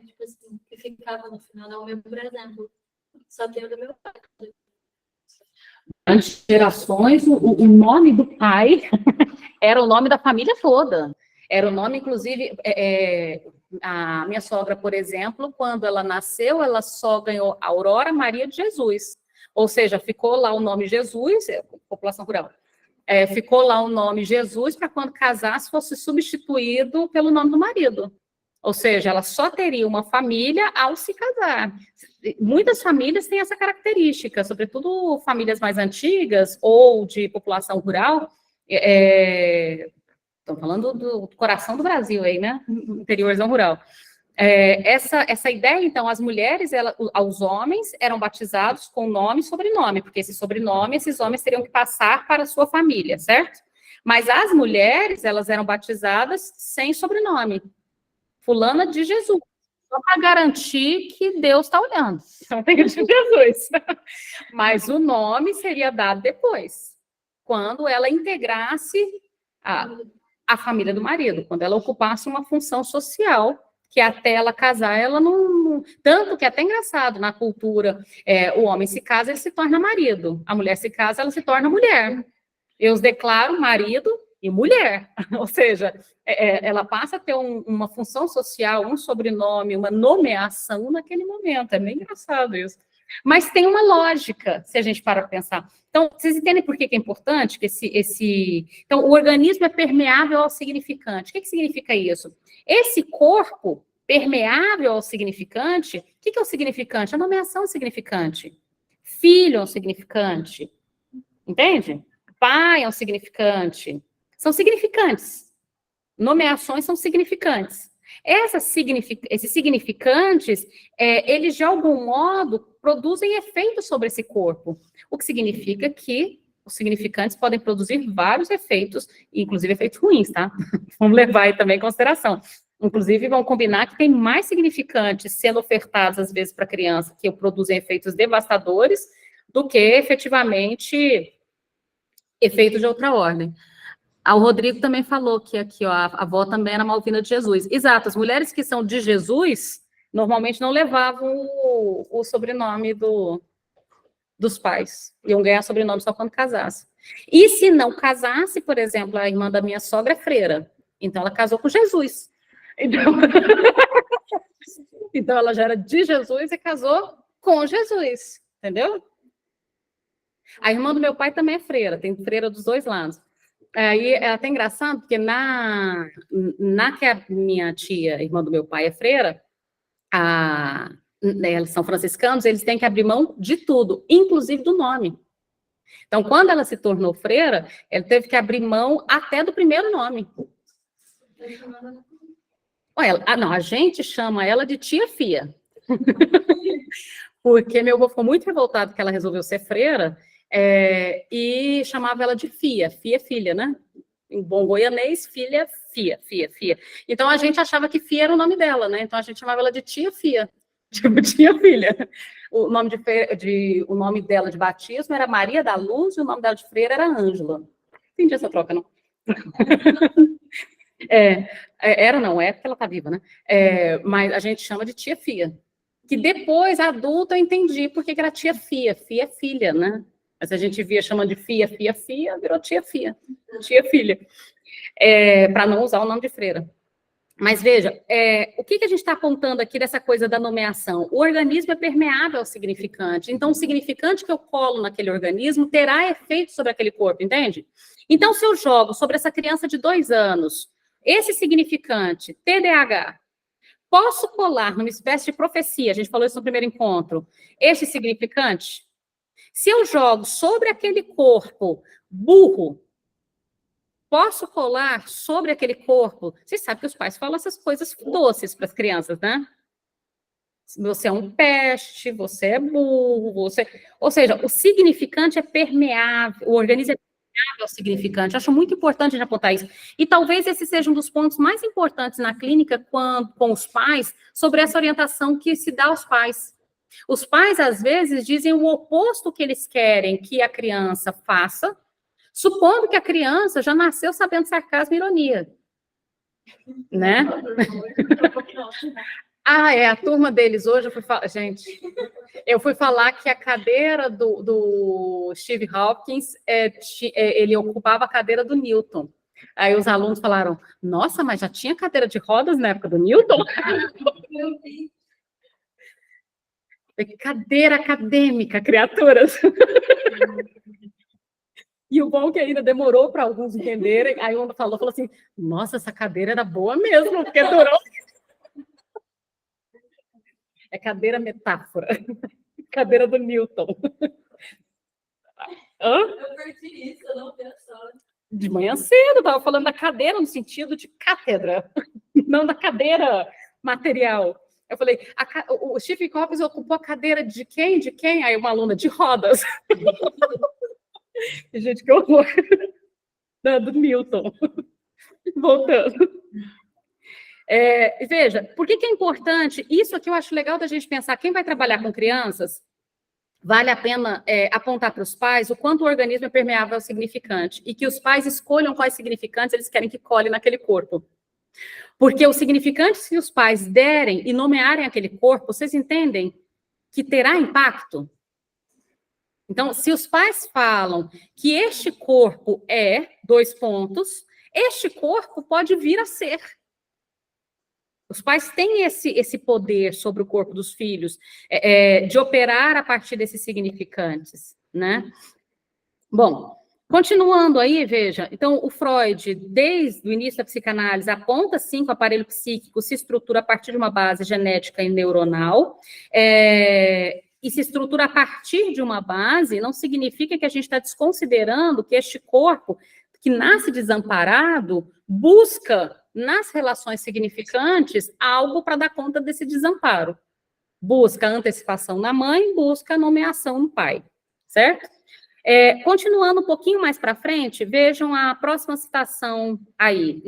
tipo assim, que ficava no final da meu, por exemplo, só tem o do meu pai. Antes de gerações, o nome do pai era o nome da família toda. Era o nome, inclusive, a minha sogra, por exemplo, quando ela nasceu, ela só ganhou Aurora Maria de Jesus. Ou seja, ficou lá o nome Jesus, população rural, ficou lá o nome Jesus para quando casasse fosse substituído pelo nome do marido. Ou seja, ela só teria uma família ao se casar. Muitas famílias têm essa característica, sobretudo famílias mais antigas ou de população rural. Estou falando do coração do Brasil aí, né? Interiorzão rural. Essa ideia, então, as mulheres, os homens eram batizados com nome e sobrenome, porque esse sobrenome, esses homens teriam que passar para a sua família, certo? Mas as mulheres, elas eram batizadas sem sobrenome. Fulana de Jesus. Só para garantir que Deus está olhando. Então tem de Jesus. Mas o nome seria dado depois, quando ela integrasse a família do marido, quando ela ocupasse uma função social, que até ela casar, ela não... Tanto que é até engraçado, na cultura, o homem se casa, ele se torna marido. A mulher se casa, ela se torna mulher. Eu os declaro marido e mulher. Ou seja, ela passa a ter uma função social, um sobrenome, uma nomeação naquele momento. É meio engraçado isso. Mas tem uma lógica, se a gente para pensar. Então, vocês entendem por que é importante que Então, o organismo é permeável ao significante. O que significa isso? Esse corpo permeável ao significante, o que é o significante? A nomeação é significante. Filho é um significante. Entende? Pai é um significante. São significantes. Nomeações são significantes. Esses significantes, eles de algum modo produzem efeitos sobre esse corpo, o que significa que os significantes podem produzir vários efeitos, inclusive efeitos ruins, tá? Vamos levar aí também em consideração. Inclusive, vão combinar que tem mais significantes sendo ofertados, às vezes, para a criança, que produzem efeitos devastadores, do que, efetivamente, efeitos de outra ordem. O Rodrigo também falou que aqui, ó, a avó também era Malvina de Jesus. Exato, as mulheres que são de Jesus, normalmente não levavam o sobrenome dos pais. Iam ganhar sobrenome só quando casasse. E se não casasse, por exemplo, a irmã da minha sogra é freira. Então, ela casou com Jesus. Então, ela já era de Jesus e casou com Jesus. Entendeu? A irmã do meu pai também é freira. Tem freira dos dois lados. Aí é até engraçado, porque na que a minha tia, irmã do meu pai, é freira, eles são franciscanos, eles têm que abrir mão de tudo, inclusive do nome. Então, quando ela se tornou freira, ela teve que abrir mão até do primeiro nome. Não, a gente chama ela de tia Fia. Porque meu avô ficou muito revoltado que ela resolveu ser freira, e chamava ela de Fia. Fia é filha, né? Em bom goianês, filha, Fia. Então, a gente achava que Fia era o nome dela, né? Então, a gente chamava ela de tia Fia. Tipo, tia filha. O nome dela de batismo era Maria da Luz e o nome dela de freira era Ângela. Entendi essa troca, não? Não é porque ela tá viva, né? Mas a gente chama de tia Fia. Que depois, adulta, eu entendi por que era tia Fia. Fia é filha, né? Mas a gente via chamando de Fia, virou tia Fia. Tia filha. Para não usar o nome de freira. Mas veja, o que a gente está apontando aqui dessa coisa da nomeação? O organismo é permeável ao significante. Então, o significante que eu colo naquele organismo terá efeito sobre aquele corpo, entende? Então, se eu jogo sobre essa criança de 2 anos, esse significante, TDAH, posso colar numa espécie de profecia, a gente falou isso no primeiro encontro, este significante? Se eu jogo sobre aquele corpo burro, posso colar sobre aquele corpo? Vocês sabem que os pais falam essas coisas doces para as crianças, né? Você é um peste, você é burro, Ou seja, o significante é permeável, o organismo é permeável ao significante. Acho muito importante a gente apontar isso. E talvez esse seja um dos pontos mais importantes na clínica com os pais, sobre essa orientação que se dá aos pais. Os pais, às vezes, dizem o oposto que eles querem que a criança faça, supondo que a criança já nasceu sabendo sarcasmo e ironia. Né? A turma deles hoje, eu fui falar que a cadeira do Steve Hopkins, ele ocupava a cadeira do Newton. Aí os alunos falaram, nossa, mas já tinha cadeira de rodas na época do Newton? Cadeira acadêmica, criaturas. E o bom é que ainda demorou para alguns entenderem. Aí um falou assim, nossa, essa cadeira era boa mesmo, porque durou. É cadeira metáfora. Cadeira do Newton. Eu perdi isso, eu não pensava. De manhã cedo, eu estava falando da cadeira no sentido de cátedra, não da cadeira material. Eu falei, o Steve Hopkins ocupou a cadeira de quem? De quem? Aí uma aluna, de rodas. Gente, que horror. Do Newton. Voltando. Veja, por que é importante? Isso aqui eu acho legal da gente pensar. Quem vai trabalhar com crianças, vale a pena apontar para os pais o quanto o organismo é permeável ao significante e que os pais escolham quais significantes eles querem que cole naquele corpo. Porque os significantes que os pais derem e nomearem aquele corpo, vocês entendem que terá impacto? Então, se os pais falam que este corpo é, este corpo pode vir a ser. Os pais têm esse poder sobre o corpo dos filhos, de operar a partir desses significantes, né? Bom, continuando aí, veja, então o Freud, desde o início da psicanálise, aponta sim que o aparelho psíquico se estrutura a partir de uma base genética e neuronal, e se estrutura a partir de uma base, não significa que a gente está desconsiderando que este corpo que nasce desamparado busca, nas relações significantes, algo para dar conta desse desamparo. Busca antecipação na mãe, busca nomeação no pai, certo? Continuando um pouquinho mais para frente, vejam a próxima citação aí.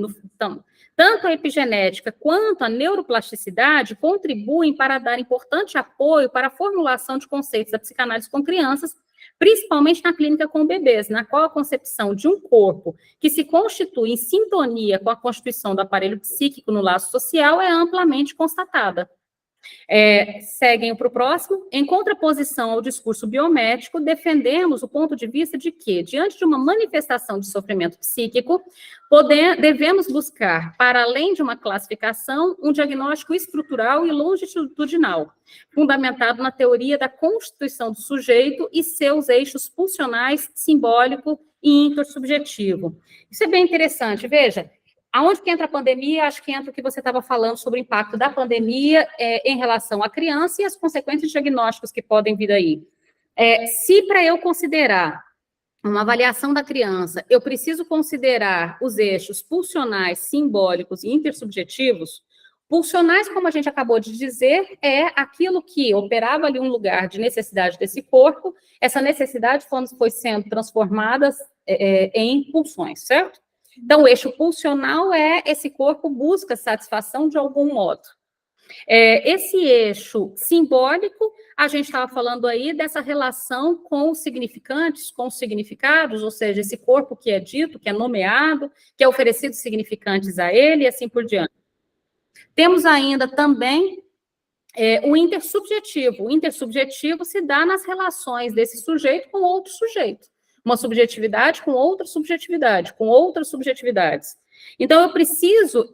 Tanto a epigenética quanto a neuroplasticidade contribuem para dar importante apoio para a formulação de conceitos da psicanálise com crianças, principalmente na clínica com bebês, na qual a concepção de um corpo que se constitui em sintonia com a constituição do aparelho psíquico no laço social é amplamente constatada. Seguem para o próximo. Em contraposição ao discurso biomédico, defendemos o ponto de vista de que, diante de uma manifestação de sofrimento psíquico, devemos buscar, para além de uma classificação, um diagnóstico estrutural e longitudinal, fundamentado na teoria da constituição do sujeito e seus eixos pulsionais, simbólico e intersubjetivo. Isso é bem interessante, veja. Aonde que entra a pandemia? Acho que entra o que você estava falando sobre o impacto da pandemia em relação à criança e as consequências diagnósticos que podem vir aí. Se para eu considerar uma avaliação da criança, eu preciso considerar os eixos pulsionais, simbólicos e intersubjetivos, pulsionais, como a gente acabou de dizer, é aquilo que operava ali um lugar de necessidade desse corpo, essa necessidade foi sendo transformada em pulsões, certo? Então, o eixo pulsional esse corpo busca satisfação de algum modo. Esse eixo simbólico, a gente estava falando aí dessa relação com os significantes, com os significados, ou seja, esse corpo que é dito, que é nomeado, que é oferecido significantes a ele, e assim por diante. Temos ainda também o intersubjetivo. O intersubjetivo se dá nas relações desse sujeito com outro sujeito. Uma subjetividade com outra subjetividade, com outras subjetividades. Então, eu preciso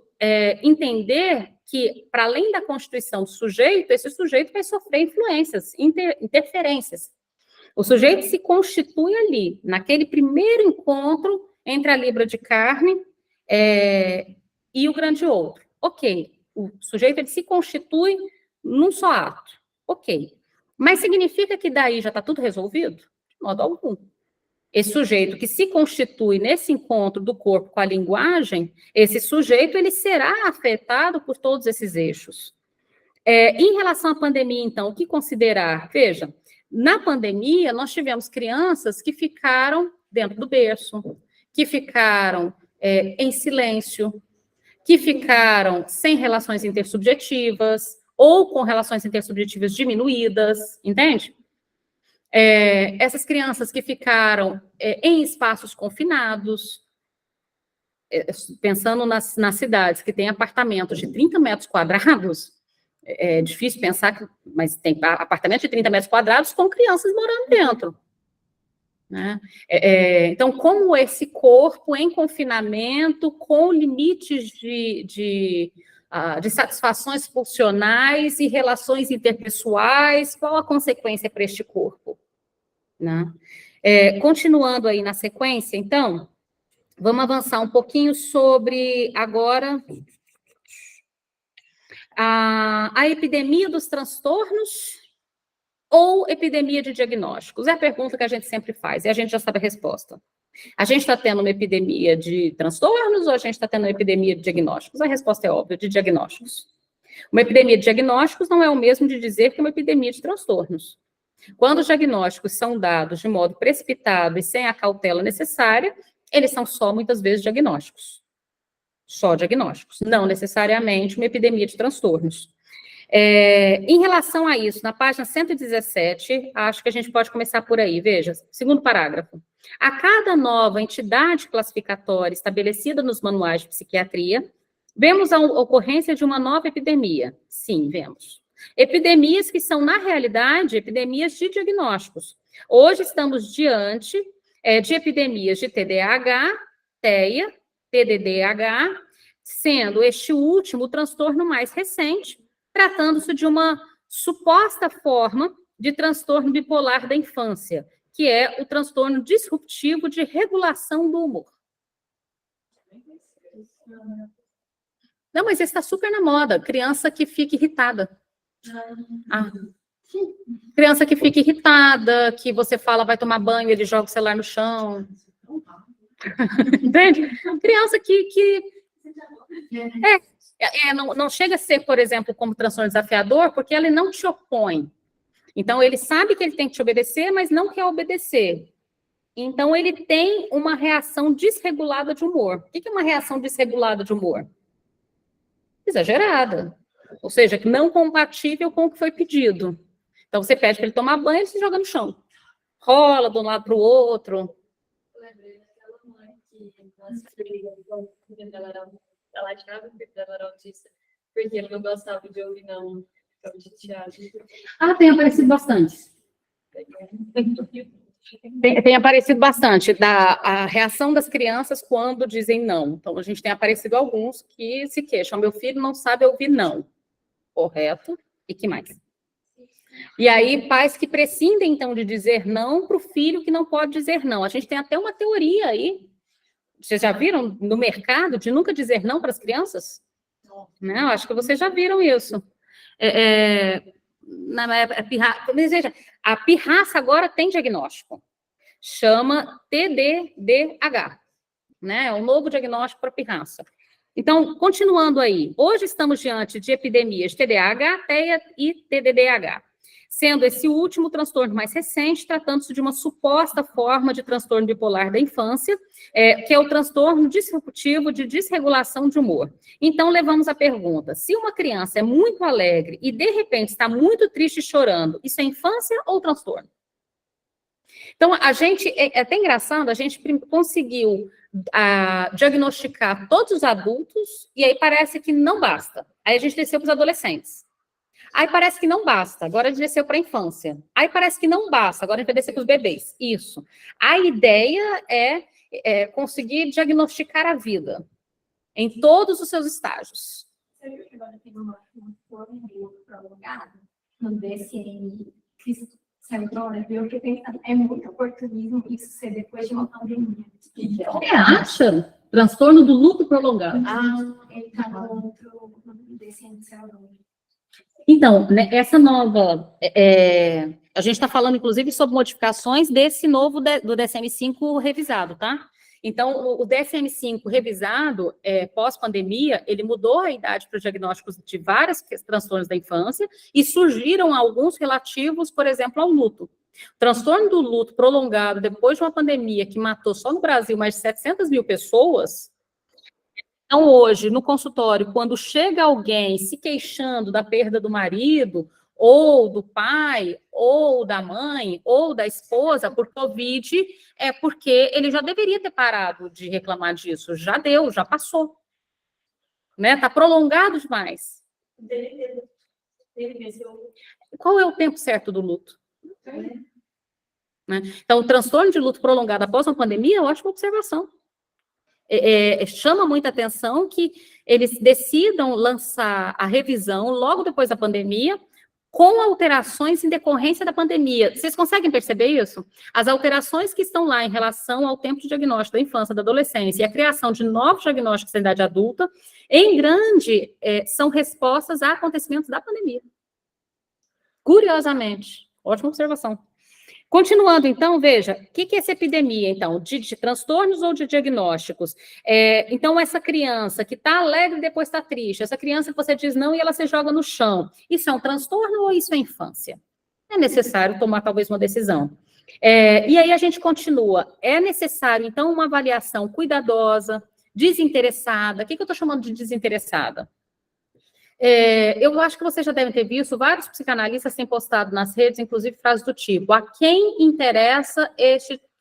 entender que, para além da constituição do sujeito, esse sujeito vai sofrer influências, interferências. O sujeito se constitui ali, naquele primeiro encontro entre a libra de carne e o grande outro. Ok, o sujeito ele se constitui num só ato. Ok, mas significa que daí já está tudo resolvido? De modo algum. Esse sujeito que se constitui nesse encontro do corpo com a linguagem, esse sujeito ele será afetado por todos esses eixos. Em relação à pandemia, então, o que considerar? Veja, na pandemia, nós tivemos crianças que ficaram dentro do berço, que ficaram em silêncio, que ficaram sem relações intersubjetivas, ou com relações intersubjetivas diminuídas, entende? Essas crianças que ficaram em espaços confinados, pensando nas cidades que têm apartamentos de 30 metros quadrados, é difícil pensar, mas tem apartamentos de 30 metros quadrados com crianças morando dentro. Né? Então, como esse corpo em confinamento, com limites de satisfações pulsionais e relações interpessoais, qual a consequência para este corpo? Né? Continuando aí na sequência, então, vamos avançar um pouquinho sobre, agora, a epidemia dos transtornos ou epidemia de diagnósticos? É a pergunta que a gente sempre faz, e a gente já sabe a resposta. A gente está tendo uma epidemia de transtornos ou a gente está tendo uma epidemia de diagnósticos? A resposta é óbvia, de diagnósticos. Uma epidemia de diagnósticos não é o mesmo de dizer que é uma epidemia de transtornos. Quando os diagnósticos são dados de modo precipitado e sem a cautela necessária, eles são só, muitas vezes, diagnósticos. Só diagnósticos, não necessariamente uma epidemia de transtornos. Em relação a isso, na página 117, acho que a gente pode começar por aí, veja, segundo parágrafo. A cada nova entidade classificatória estabelecida nos manuais de psiquiatria, vemos a ocorrência de uma nova epidemia. Sim, vemos. Epidemias que são, na realidade, epidemias de diagnósticos. Hoje estamos diante de epidemias de TDAH, TEA, TDDH, sendo este último o transtorno mais recente, tratando-se de uma suposta forma de transtorno bipolar da infância, que é o transtorno disruptivo de regulação do humor. Não, mas esse está super na moda. Criança que fica irritada. Criança que fica irritada, que você fala vai tomar banho, ele joga o celular no chão. Entende? Criança que não chega a ser, por exemplo, como transtorno desafiador, porque ele não te opõe. Então, ele sabe que ele tem que te obedecer, mas não quer obedecer. Então, ele tem uma reação desregulada de humor. O que é uma reação desregulada de humor? Exagerada. Ou seja, não compatível com o que foi pedido. Então, você pede para ele tomar banho, ele se joga no chão. Rola de um lado para o outro. Eu lembrei daquela mãe que, nossa filha, ela achava que o filho dela era autista, porque ele não gostava de ouvir, não. Ficava chateado. Tem aparecido bastante. Tem aparecido bastante a reação das crianças quando dizem não. Então, a gente tem aparecido alguns que se queixam. Meu filho não sabe ouvir não. Correto? E que mais? E aí, pais que prescindem, então, de dizer não para o filho que não pode dizer não. A gente tem até uma teoria aí. Vocês já viram no mercado de nunca dizer não para as crianças? Não, acho que vocês já viram isso. A pirraça agora tem diagnóstico. Chama TDDH. Né? É um novo diagnóstico para pirraça. Então, continuando aí. Hoje estamos diante de epidemias de TDAH, TEA e TDDH. Sendo esse último transtorno mais recente, tratando-se de uma suposta forma de transtorno bipolar da infância, que é o transtorno disruptivo de desregulação de humor. Então, levamos a pergunta, se uma criança é muito alegre e, de repente, está muito triste e chorando, isso é infância ou transtorno? Então, é até engraçado, a gente conseguiu diagnosticar todos os adultos, e aí parece que não basta. Aí a gente desceu para os adolescentes. Aí parece que não basta, agora a gente desceu para a infância. Aí parece que não basta, agora a gente vai descer para os bebês. Isso. A ideia é conseguir diagnosticar a vida em todos os seus estágios. Você viu que agora tem uma forma prolongada no DSM que saiu agora, viu? Porque pensando, é muito oportunismo isso ser depois de uma pandemia. Você acha? Transtorno do luto prolongado. Ele está no outro DSM que saiu agora. Então, né, essa nova... a gente está falando, inclusive, sobre modificações desse novo do DSM-5 revisado, tá? Então, o DSM-5 revisado, pós-pandemia, ele mudou a idade para os diagnósticos de vários transtornos da infância e surgiram alguns relativos, por exemplo, ao luto. O transtorno do luto prolongado depois de uma pandemia que matou só no Brasil mais de 700 mil pessoas... Então, hoje, no consultório, quando chega alguém se queixando da perda do marido, ou do pai, ou da mãe, ou da esposa por Covid, é porque ele já deveria ter parado de reclamar disso. Já deu, já passou. Né? Está prolongado demais. Qual é o tempo certo do luto? Né? Então, o transtorno de luto prolongado após uma pandemia é uma ótima observação. Chama muita atenção que eles decidam lançar a revisão logo depois da pandemia, com alterações em decorrência da pandemia. Vocês conseguem perceber isso? As alterações que estão lá em relação ao tempo de diagnóstico da infância, da adolescência, e a criação de novos diagnósticos da idade adulta, em grande, são respostas a acontecimentos da pandemia. Curiosamente. Ótima observação. Continuando, então, veja, o que é essa epidemia, então? De transtornos ou de diagnósticos? Então, essa criança que está alegre e depois está triste, essa criança que você diz não e ela se joga no chão, isso é um transtorno ou isso é infância? É necessário tomar, talvez, uma decisão. E aí a gente continua. É necessário, então, uma avaliação cuidadosa, desinteressada. O que eu estou chamando de desinteressada? Eu acho que vocês já devem ter visto, vários psicanalistas têm postado nas redes, inclusive frases do tipo, a quem interessa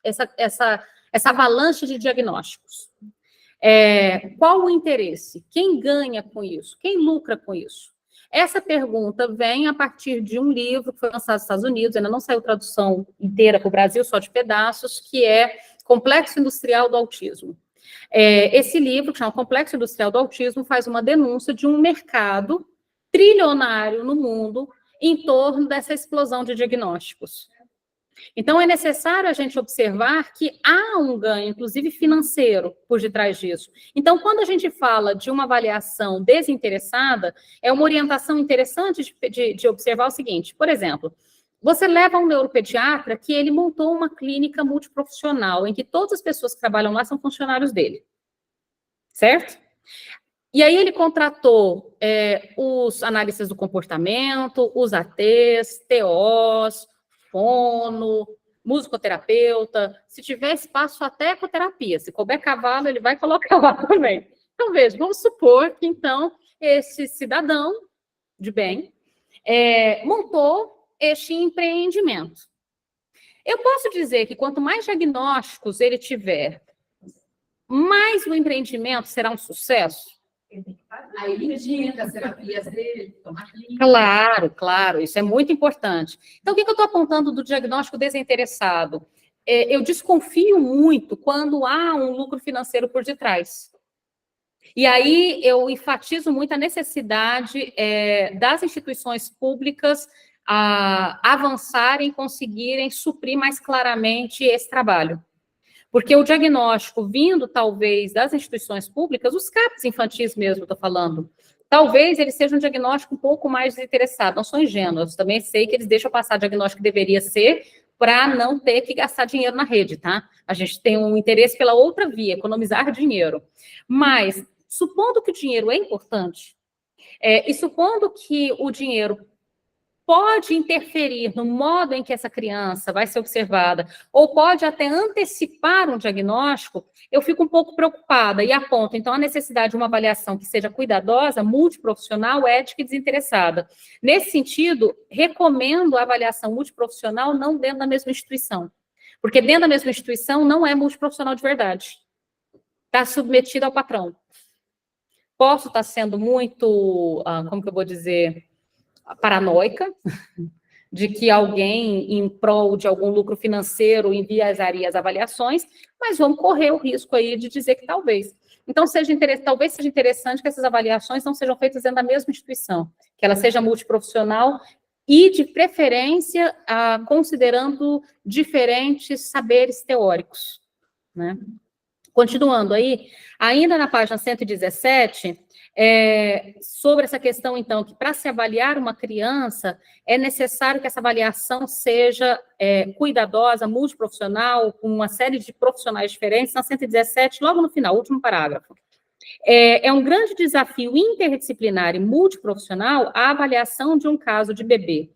essa avalanche de diagnósticos? Qual o interesse? Quem ganha com isso? Quem lucra com isso? Essa pergunta vem a partir de um livro que foi lançado nos Estados Unidos, ainda não saiu tradução inteira para o Brasil, só de pedaços, que é Complexo Industrial do Autismo. Esse livro, que chama Complexo Industrial do Autismo, faz uma denúncia de um mercado trilionário no mundo em torno dessa explosão de diagnósticos. Então, é necessário a gente observar que há um ganho, inclusive financeiro, por detrás disso. Então, quando a gente fala de uma avaliação desinteressada, é uma orientação interessante de observar o seguinte, por exemplo, Você leva um neuropediatra que ele montou uma clínica multiprofissional, em que todas as pessoas que trabalham lá são funcionários dele, certo? E aí ele contratou os analistas do comportamento, os ATs, TOs, fono, musicoterapeuta, se tiver espaço até ecoterapia, se couber cavalo, ele vai colocar lá também. Então, veja, vamos supor que, então, esse cidadão de bem montou este empreendimento. Eu posso dizer que quanto mais diagnósticos ele tiver, mais o empreendimento será um sucesso? Aí ele indica as terapias dele, tomar clínica. Claro, claro, isso é muito importante. Então, o que eu estou apontando do diagnóstico desinteressado? Eu desconfio muito quando há um lucro financeiro por detrás. E aí eu enfatizo muito a necessidade das instituições públicas avançarem, conseguirem suprir mais claramente esse trabalho. Porque o diagnóstico vindo, talvez, das instituições públicas, os CAPs infantis mesmo, estou falando, talvez ele seja um diagnóstico um pouco mais desinteressado. Não sou ingênua, eu também sei que eles deixam passar o diagnóstico que deveria ser para não ter que gastar dinheiro na rede, tá? A gente tem um interesse pela outra via, economizar dinheiro. Mas, supondo que o dinheiro é importante, e supondo que o dinheiro pode interferir no modo em que essa criança vai ser observada, ou pode até antecipar um diagnóstico, eu fico um pouco preocupada e aponto, então, a necessidade de uma avaliação que seja cuidadosa, multiprofissional, ética e desinteressada. Nesse sentido, recomendo a avaliação multiprofissional não dentro da mesma instituição, porque dentro da mesma instituição não é multiprofissional de verdade. Está submetido ao patrão. Posso estar sendo muito, como que eu vou dizer, paranoica, de que alguém, em prol de algum lucro financeiro, enviesaria as avaliações, mas vamos correr o risco aí de dizer que talvez. Então, talvez seja interessante que essas avaliações não sejam feitas dentro da mesma instituição, que ela seja multiprofissional e, de preferência, considerando diferentes saberes teóricos, né? Continuando aí, ainda na página 117, sobre essa questão, então, que para se avaliar uma criança, é necessário que essa avaliação seja cuidadosa, multiprofissional, com uma série de profissionais diferentes, na 117, logo no final, último parágrafo. É um grande desafio interdisciplinar e multiprofissional a avaliação de um caso de bebê,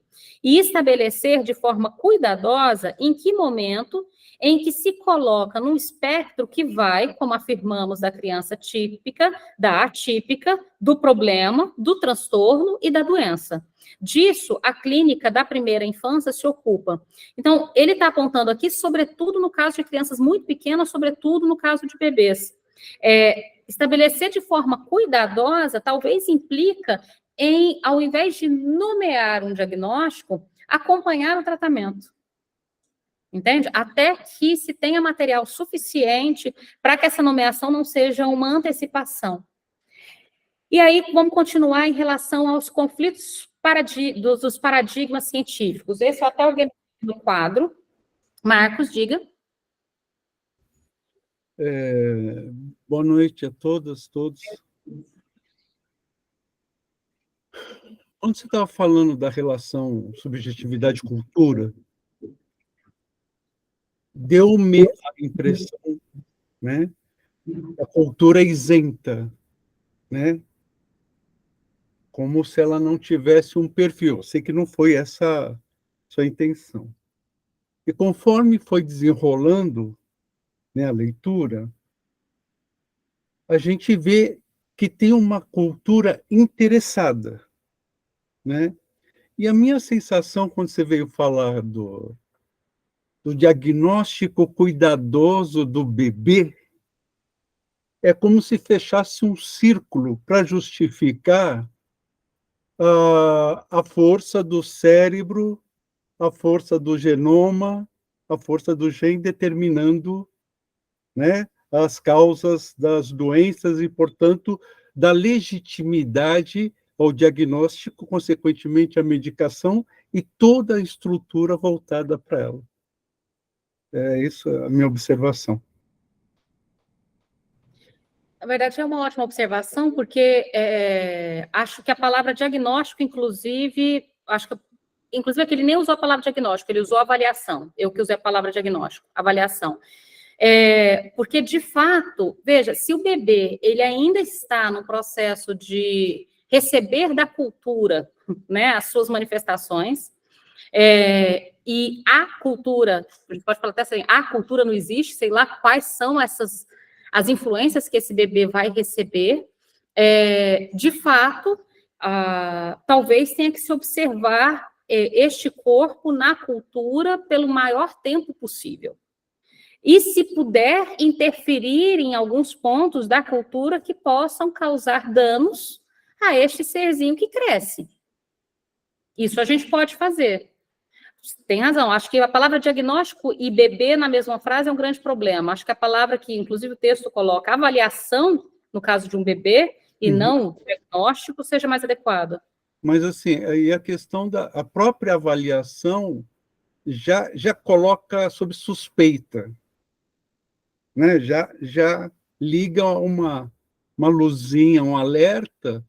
e estabelecer de forma cuidadosa em que momento em que se coloca num espectro que vai, como afirmamos, da criança típica, da atípica, do problema, do transtorno e da doença. Disso, a clínica da primeira infância se ocupa. Então, ele está apontando aqui, sobretudo no caso de crianças muito pequenas, sobretudo no caso de bebês. Estabelecer de forma cuidadosa, talvez implica em, ao invés de nomear um diagnóstico, acompanhar o tratamento. Entende? Até que se tenha material suficiente para que essa nomeação não seja uma antecipação. E aí, vamos continuar em relação aos conflitos dos paradigmas científicos. Esse eu até organizei no quadro. Marcos, diga. Boa noite a todas, todos. Quando você estava falando da relação subjetividade-cultura, deu-me a impressão, né, que a cultura é isenta, né, como se ela não tivesse um perfil. Eu sei que não foi essa sua intenção. E conforme foi desenrolando, né, a leitura, a gente vê que tem uma cultura interessada, né? E a minha sensação, quando você veio falar do diagnóstico cuidadoso do bebê, é como se fechasse um círculo para justificar a força do cérebro, a força do genoma, a força do gene determinando, né, as causas das doenças e, portanto, da legitimidade ao diagnóstico, consequentemente, à medicação e toda a estrutura voltada para ela. Isso é a minha observação. Na verdade, é uma ótima observação, porque acho que a palavra diagnóstico, inclusive, acho que inclusive aqui ele nem usou a palavra diagnóstico, ele usou avaliação, eu que usei a palavra diagnóstico, avaliação. Porque, de fato, veja, se o bebê ele ainda está no processo de receber da cultura, né, as suas manifestações, e a cultura, a gente pode falar até assim, a cultura não existe, sei lá quais são as influências que esse bebê vai receber, de fato, talvez tenha que se observar este corpo na cultura pelo maior tempo possível. E, se puder, interferir em alguns pontos da cultura que possam causar danos a este serzinho que cresce. Isso a gente pode fazer. Tem razão, acho que a palavra diagnóstico e bebê na mesma frase é um grande problema. Acho que a palavra que, inclusive, o texto coloca, avaliação, no caso de um bebê, e não diagnóstico, seja mais adequada. Mas, assim, aí a questão a própria avaliação já coloca sob suspeita, né? Já liga uma luzinha, um alerta,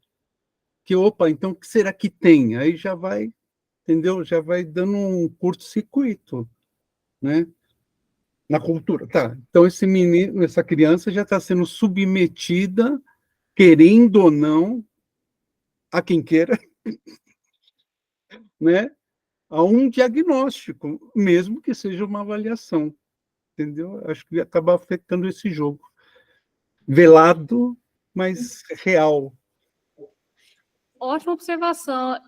que, opa, então o que será que tem? Aí já vai, entendeu? Já vai dando um curto-circuito, né? Na cultura. Tá, então esse menino, essa criança já está sendo submetida, querendo ou não, a quem queira, né? A um diagnóstico, mesmo que seja uma avaliação, entendeu? Acho que acaba afetando esse jogo. Velado, mas real. Ótima observação.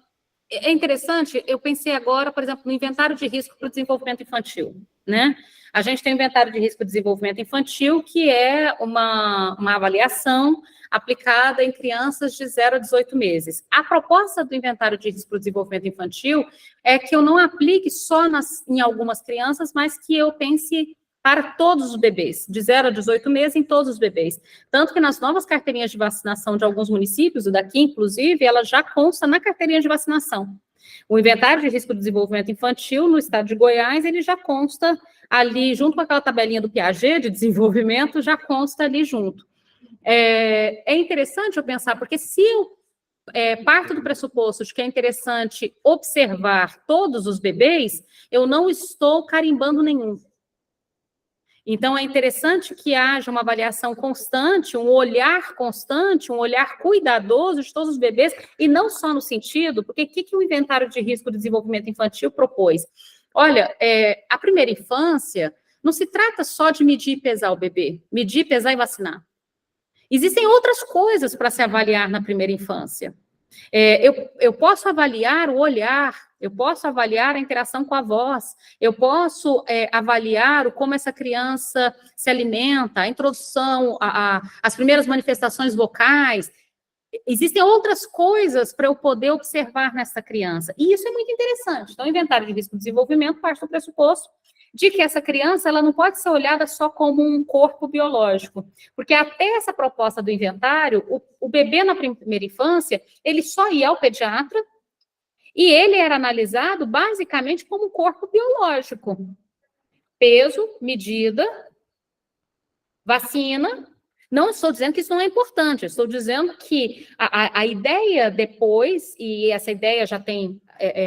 É interessante, eu pensei agora, por exemplo, no inventário de risco para o desenvolvimento infantil, né? A gente tem o inventário de risco para o desenvolvimento infantil, que é uma avaliação aplicada em crianças de 0 a 18 meses. A proposta do inventário de risco para o desenvolvimento infantil é que eu não aplique só em algumas crianças, mas que eu pense para todos os bebês, de 0 a 18 meses, em todos os bebês. Tanto que nas novas carteirinhas de vacinação de alguns municípios, o daqui, inclusive, ela já consta na carteirinha de vacinação. O inventário de risco de desenvolvimento infantil, no estado de Goiás, ele já consta ali, junto com aquela tabelinha do Piaget de desenvolvimento, já consta ali junto. É interessante eu pensar, porque se eu parto do pressuposto de que é interessante observar todos os bebês, eu não estou carimbando nenhum. Então, é interessante que haja uma avaliação constante, um olhar constante, um olhar cuidadoso de todos os bebês, e não só no sentido, porque o que o inventário de risco de desenvolvimento infantil propôs? Olha, a primeira infância não se trata só de medir e pesar o bebê, medir, pesar e vacinar. Existem outras coisas para se avaliar na primeira infância. Eu posso avaliar o olhar, eu posso avaliar a interação com a voz, eu posso avaliar como essa criança se alimenta, a introdução, as primeiras manifestações vocais. Existem outras coisas para eu poder observar nessa criança, e isso é muito interessante. Então, o inventário de risco de desenvolvimento parte do pressuposto de que essa criança ela não pode ser olhada só como um corpo biológico, porque até essa proposta do inventário, o bebê na primeira infância, ele só ia ao pediatra e ele era analisado basicamente como um corpo biológico. Peso, medida, vacina. Não estou dizendo que isso não é importante, estou dizendo que a ideia depois, e essa ideia já tem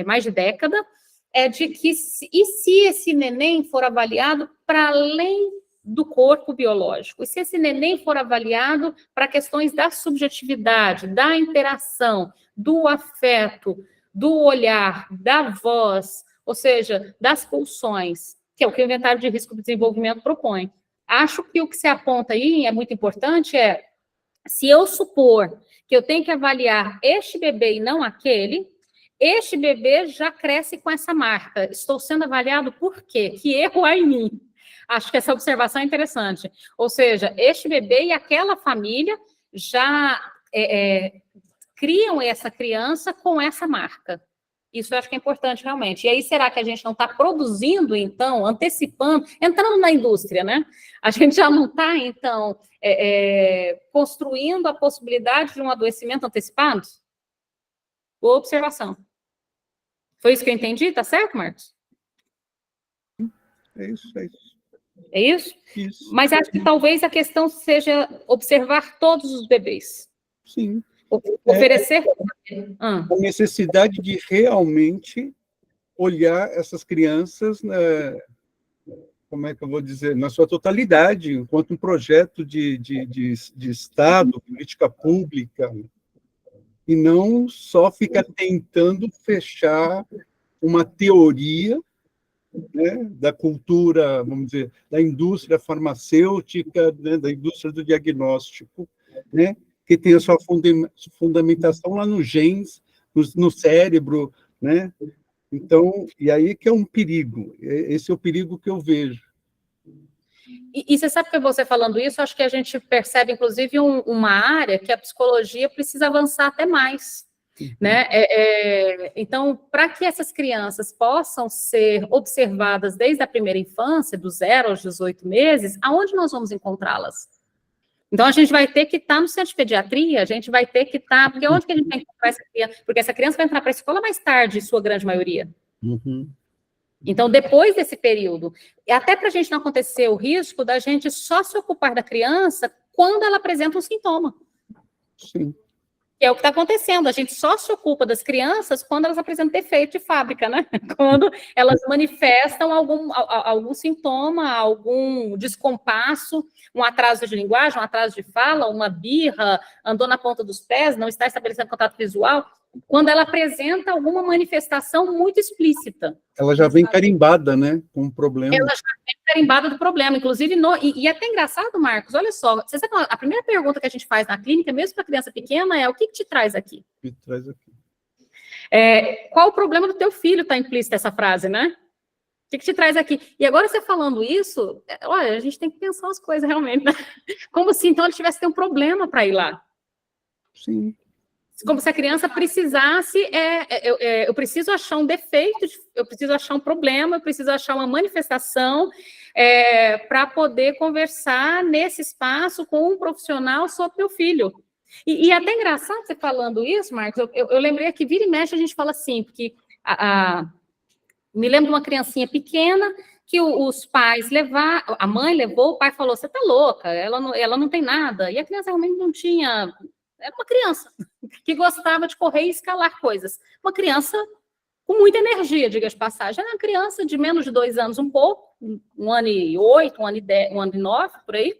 mais de década, é de que, e se esse neném for avaliado para além do corpo biológico? E se esse neném for avaliado para questões da subjetividade, da interação, do afeto, do olhar, da voz, ou seja, das pulsões, que é o que o inventário de risco de desenvolvimento propõe. Acho que o que se aponta aí, é muito importante, se eu supor que eu tenho que avaliar este bebê e não aquele, este bebê já cresce com essa marca. Estou sendo avaliado por quê? Que erro há em mim? Acho que essa observação é interessante. Ou seja, este bebê e aquela família já criam essa criança com essa marca. Isso eu acho que é importante, realmente. E aí, será que a gente não está produzindo, então, antecipando, entrando na indústria, né? A gente já não está, então, construindo a possibilidade de um adoecimento antecipado? Boa observação. Foi isso que eu entendi? Tá certo, Marcos? É isso. É isso? Isso. Mas acho que talvez a questão seja observar todos os bebês. Sim. Oferecer... A necessidade de realmente olhar essas crianças, como é que eu vou dizer, na sua totalidade, enquanto um projeto de Estado, política pública, e não só ficar tentando fechar uma teoria, né, da cultura, vamos dizer, da indústria farmacêutica, né, da indústria do diagnóstico, né, que tem a sua fundamentação lá nos genes, no cérebro, né? Então, e aí que é um perigo, esse é o perigo que eu vejo. E você sabe que você falando isso, acho que a gente percebe, inclusive, uma área que a psicologia precisa avançar até mais, né? Então, para que essas crianças possam ser observadas desde a primeira infância, do 0 aos 18 meses, aonde nós vamos encontrá-las? Então, a gente vai ter que estar no centro de pediatria, a gente vai ter que estar... Porque onde que a gente vai encontrar essa criança? Porque essa criança vai entrar para a escola mais tarde, em sua grande maioria. Então, depois desse período, até para a gente não acontecer o risco da gente só se ocupar da criança quando ela apresenta um sintoma. Sim. Que é o que está acontecendo, a gente só se ocupa das crianças quando elas apresentam defeito de fábrica, né? Quando elas manifestam algum sintoma, algum descompasso, um atraso de linguagem, um atraso de fala, uma birra, andou na ponta dos pés, não está estabelecendo contato visual, quando ela apresenta alguma manifestação muito explícita. Ela já vem carimbada, né, com um problema. Ela já vem carimbada do problema, inclusive, e é até engraçado, Marcos, olha só, você sabe, a primeira pergunta que a gente faz na clínica, mesmo para criança pequena, é o que te traz aqui? O que te traz aqui? Qual o problema do teu filho, está implícita essa frase, né? O que te traz aqui? E agora você falando isso, olha, a gente tem que pensar as coisas realmente, né? Como se então ele tivesse ter um problema para ir lá. Sim. Como se a criança precisasse, eu preciso achar um defeito, eu preciso achar um problema, eu preciso achar uma manifestação para poder conversar nesse espaço com um profissional sobre meu filho. E é até engraçado você falando isso, Marcos, eu lembrei que vira e mexe a gente fala assim, porque me lembro de uma criancinha pequena que os pais levaram, a mãe levou, o pai falou, você tá louca, ela não tem nada, e a criança realmente não tinha... Era uma criança que gostava de correr e escalar coisas. Uma criança com muita energia, diga de passagem. Era uma criança de menos de 2 anos, um pouco, 1 ano e 8, 1 ano e 10, 1 ano e 9, por aí.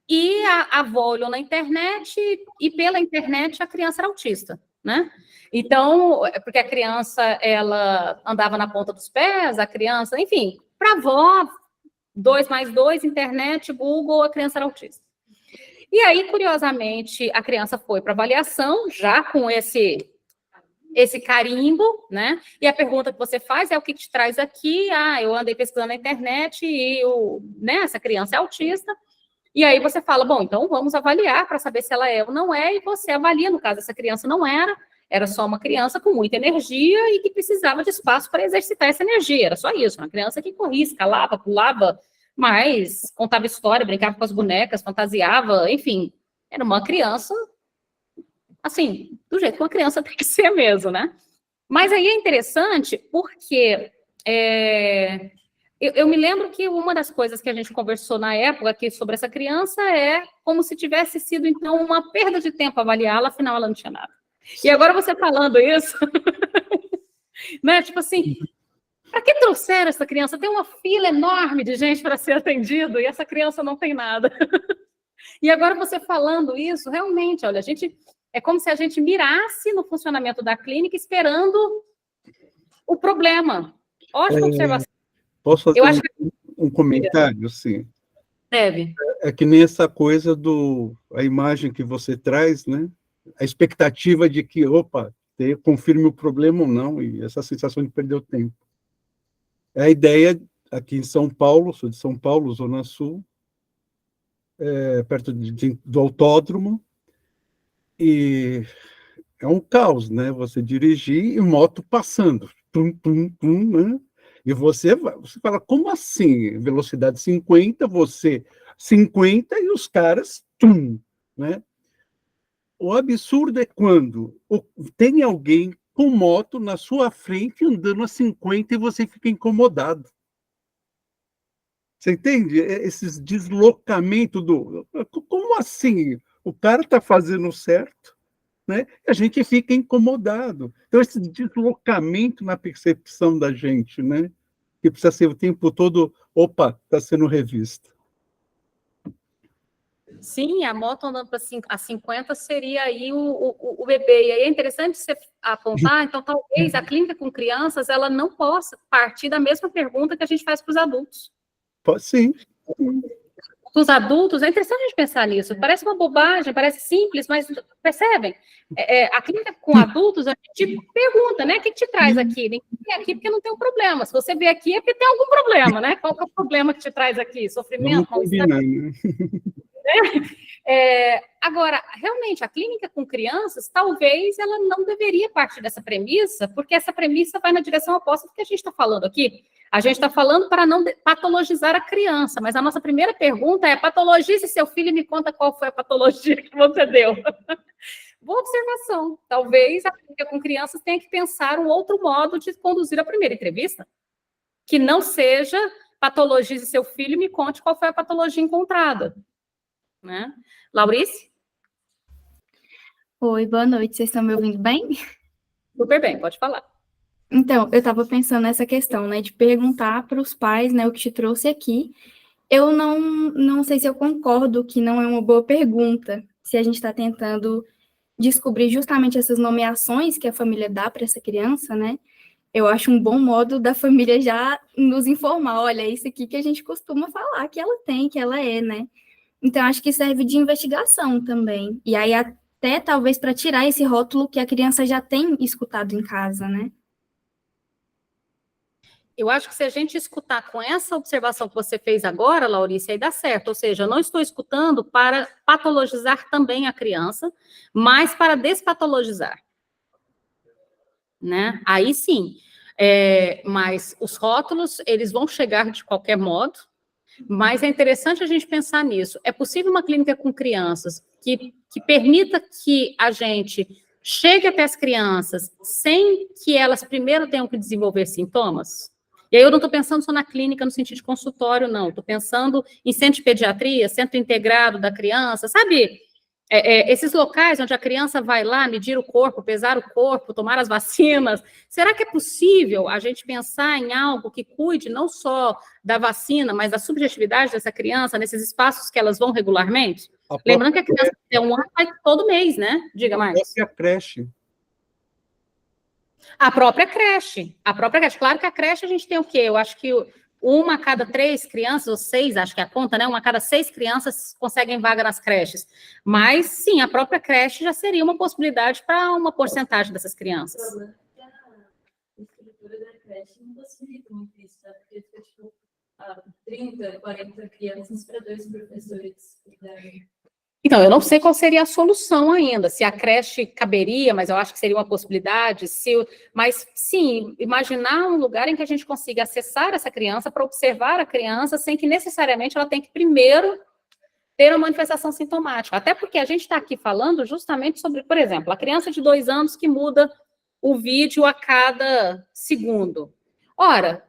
E a avó olhou na internet e pela internet a criança era autista, né? Então, porque a criança, ela andava na ponta dos pés, a criança, enfim, para a avó, 2 mais 2, internet, Google, a criança era autista. E aí, curiosamente, a criança foi para avaliação, já com esse carimbo, né? E a pergunta que você faz é o que te traz aqui? Eu andei pesquisando na internet e essa criança é autista. E aí você fala, bom, então vamos avaliar para saber se ela é ou não é, e você avalia, no caso, essa criança não era só uma criança com muita energia e que precisava de espaço para exercitar essa energia, era só isso, uma criança que corria, escalava, pulava, mas contava história, brincava com as bonecas, fantasiava, enfim, era uma criança, assim, do jeito que uma criança tem que ser mesmo, né? Mas aí é interessante porque eu me lembro que uma das coisas que a gente conversou na época aqui sobre essa criança é como se tivesse sido, então, uma perda de tempo avaliá-la, afinal ela não tinha nada. E agora você falando isso, né, tipo assim... Para que trouxeram essa criança? Tem uma fila enorme de gente para ser atendido e essa criança não tem nada. E agora você falando isso, realmente, olha, é como se a gente mirasse no funcionamento da clínica esperando o problema. Ótima observação. Posso fazer um comentário, sim? Deve. É que nem essa coisa a imagem que você traz, né? A expectativa de que, confirme o problema ou não, e essa sensação de perder o tempo. É a ideia, aqui em São Paulo, sou de São Paulo, Zona Sul, perto do autódromo, e é um caos, né? Você dirigir e moto passando, tum, tum, tum, né? E você fala, como assim? Velocidade 50, você 50 e os caras, tum, né? O absurdo é quando tem alguém com moto na sua frente andando a 50 e você fica incomodado. Você entende? Esses deslocamentos como assim? O cara está fazendo certo, né? A gente fica incomodado. Então, esse deslocamento na percepção da gente, né? Que precisa ser o tempo todo, opa, está sendo revista. Sim, a moto andando para a 50 seria aí o bebê. E aí é interessante você apontar, então talvez a clínica com crianças, ela não possa partir da mesma pergunta que a gente faz para os adultos. Sim. Os adultos, é interessante a gente pensar nisso. Parece uma bobagem, parece simples, mas percebem? A clínica com adultos, a gente pergunta, né? O que te traz aqui? Ninguém vem aqui porque não tem um problema. Se você vier aqui é porque tem algum problema, né? Qual que é o problema que te traz aqui? Sofrimento, mal-estar? Agora, realmente, a clínica com crianças, talvez ela não deveria partir dessa premissa, porque essa premissa vai na direção oposta do que a gente está falando aqui. A gente está falando para não patologizar a criança, mas a nossa primeira pergunta é: patologize seu filho e me conta qual foi a patologia que você deu. Boa observação. Talvez a clínica com crianças tenha que pensar um outro modo de conduzir a primeira entrevista, que não seja patologize seu filho e me conte qual foi a patologia encontrada. Né? Laurice? Oi, boa noite. Vocês estão me ouvindo bem? Super bem, pode falar. Então, eu estava pensando nessa questão, né, de perguntar para os pais, né, o que te trouxe aqui. Eu não sei se eu concordo que não é uma boa pergunta, se a gente está tentando descobrir justamente essas nomeações que a família dá para essa criança, né? Eu acho um bom modo da família já nos informar, olha, é isso aqui que a gente costuma falar, que ela tem, que ela é, né? Então, acho que serve de investigação também. E aí, até talvez para tirar esse rótulo que a criança já tem escutado em casa, né? Eu acho que se a gente escutar com essa observação que você fez agora, Laurice, aí dá certo. Ou seja, eu não estou escutando para patologizar também a criança, mas para despatologizar. Né? Aí sim. Mas os rótulos, eles vão chegar de qualquer modo, mas é interessante a gente pensar nisso. É possível uma clínica com crianças que permita que a gente chegue até as crianças sem que elas primeiro tenham que desenvolver sintomas? E aí eu não estou pensando só na clínica no sentido de consultório, não. Estou pensando em centro de pediatria, centro integrado da criança, sabe? Esses locais onde a criança vai lá medir o corpo, pesar o corpo, tomar as vacinas. Será que é possível a gente pensar em algo que cuide não só da vacina, mas da subjetividade dessa criança nesses espaços que elas vão regularmente? Lembrando que a criança tem 1 ano, vai todo mês, né? Diga, Marcos. A creche. A própria creche. Claro que a creche a gente tem o quê? Eu acho que 1 a cada 3 crianças, ou 6, acho que é a conta, né? 1 a cada 6 crianças conseguem vaga nas creches. Mas, sim, a própria creche já seria uma possibilidade para uma porcentagem dessas crianças. A estrutura da creche não possibilita muito isso, tá? Porque fica, tipo, 30, 40 crianças para 2 professores. Então, eu não sei qual seria a solução ainda, se a creche caberia, mas eu acho que seria uma possibilidade, mas sim, imaginar um lugar em que a gente consiga acessar essa criança para observar a criança sem que necessariamente ela tenha que primeiro ter uma manifestação sintomática. Até porque a gente está aqui falando justamente sobre, por exemplo, a criança de 2 anos que muda o vídeo a cada segundo. Ora,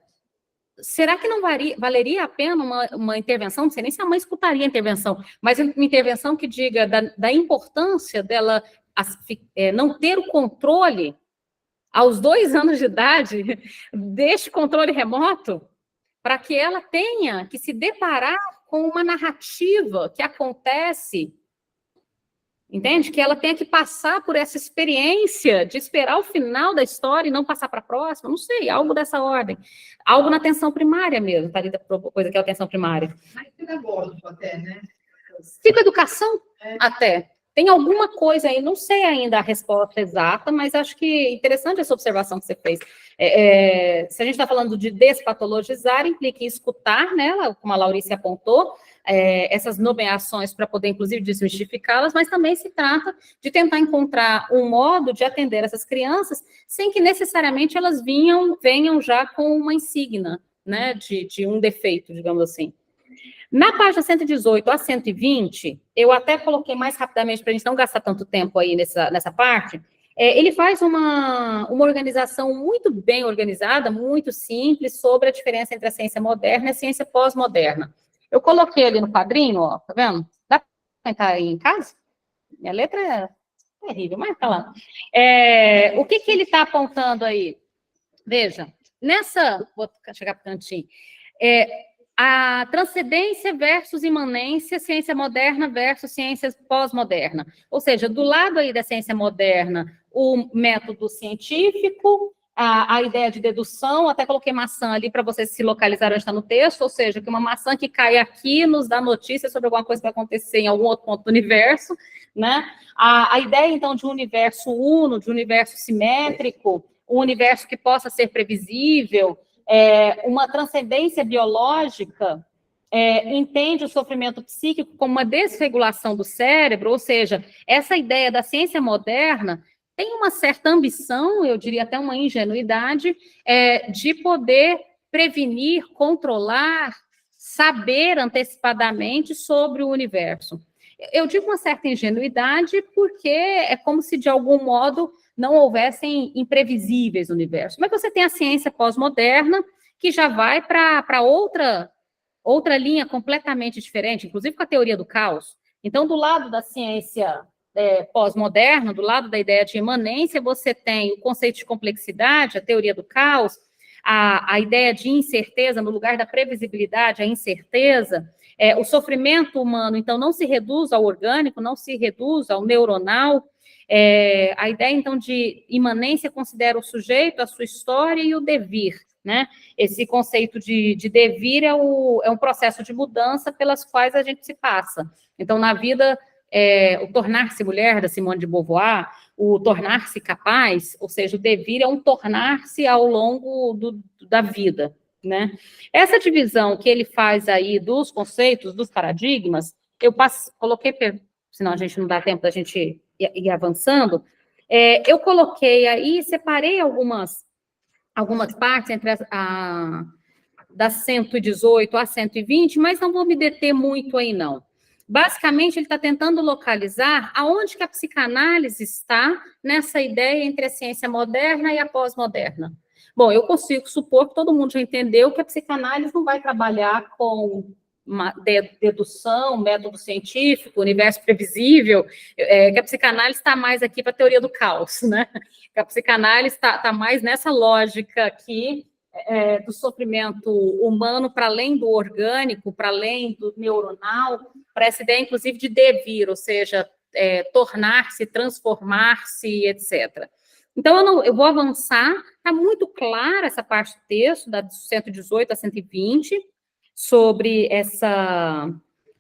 será que não valeria a pena uma intervenção? Não sei nem se a mãe escutaria a intervenção, mas uma intervenção que diga da importância dela não ter o controle aos 2 anos de idade deste controle remoto, para que ela tenha que se deparar com uma narrativa que acontece, entende? Que ela tenha que passar por essa experiência de esperar o final da história e não passar para a próxima, não sei, algo dessa ordem. Algo na atenção primária mesmo, tá? Coisa que é a atenção primária. Mais pedagógico até, né? Psicoeducação até. Tem alguma coisa aí, não sei ainda a resposta exata, mas acho que é interessante essa observação que você fez. Se a gente está falando de despatologizar, implica em escutar, né, como a Laurice apontou, essas nomeações para poder, inclusive, desmistificá-las, mas também se trata de tentar encontrar um modo de atender essas crianças sem que necessariamente elas venham já com uma insígnia, né, de um defeito, digamos assim. Na página 118 a 120, eu até coloquei mais rapidamente para a gente não gastar tanto tempo aí nessa parte. Ele faz uma organização muito bem organizada, muito simples, sobre a diferença entre a ciência moderna e a ciência pós-moderna. Eu coloquei ali no quadrinho, ó, tá vendo? Dá para tentar aí em casa? Minha letra terrível, mas tá lá. O que ele está apontando aí? Veja, vou chegar para o cantinho, a transcendência versus imanência, ciência moderna versus ciência pós-moderna. Ou seja, do lado aí da ciência moderna, o método científico, a ideia de dedução, até coloquei maçã ali para vocês se localizarem onde está no texto, ou seja, que uma maçã que cai aqui nos dá notícia sobre alguma coisa que vai acontecer em algum outro ponto do universo, né? A ideia, então, de um universo uno, de um universo simétrico, um universo que possa ser previsível, uma transcendência biológica, entende o sofrimento psíquico como uma desregulação do cérebro, ou seja, essa ideia da ciência moderna tem uma certa ambição, eu diria até uma ingenuidade, de poder prevenir, controlar, saber antecipadamente sobre o universo. Eu digo uma certa ingenuidade porque é como se, de algum modo, não houvessem imprevisíveis no universo. Mas você tem a ciência pós-moderna, que já vai para outra linha completamente diferente, inclusive com a teoria do caos. Então, do lado da ciência pós-moderna, do lado da ideia de imanência, você tem o conceito de complexidade, a teoria do caos, a ideia de incerteza, no lugar da previsibilidade, a incerteza. O sofrimento humano, então, não se reduz ao orgânico, não se reduz ao neuronal. A ideia, então, de imanência considera o sujeito, a sua história e o devir, né? Esse conceito de devir é um processo de mudança pelas quais a gente se passa. Então, na vida, o tornar-se mulher, da Simone de Beauvoir, o tornar-se capaz, ou seja, o devir é um tornar-se ao longo da vida, né? Essa divisão que ele faz aí dos conceitos, dos paradigmas, coloquei, senão a gente não dá tempo da gente ir avançando, eu coloquei aí, separei algumas partes entre das 118 a 120, mas não vou me deter muito aí, não. Basicamente, ele está tentando localizar aonde que a psicanálise está nessa ideia entre a ciência moderna e a pós-moderna. Bom, eu consigo supor que todo mundo já entendeu que a psicanálise não vai trabalhar com uma dedução, método científico, universo previsível, que a psicanálise está mais aqui para a teoria do caos, né? Que a psicanálise está mais nessa lógica aqui do sofrimento humano para além do orgânico, para além do neuronal, para essa ideia, inclusive, de devir, ou seja, tornar-se, transformar-se, etc. Então, eu vou avançar, está muito clara essa parte do texto, da 118 a 120, sobre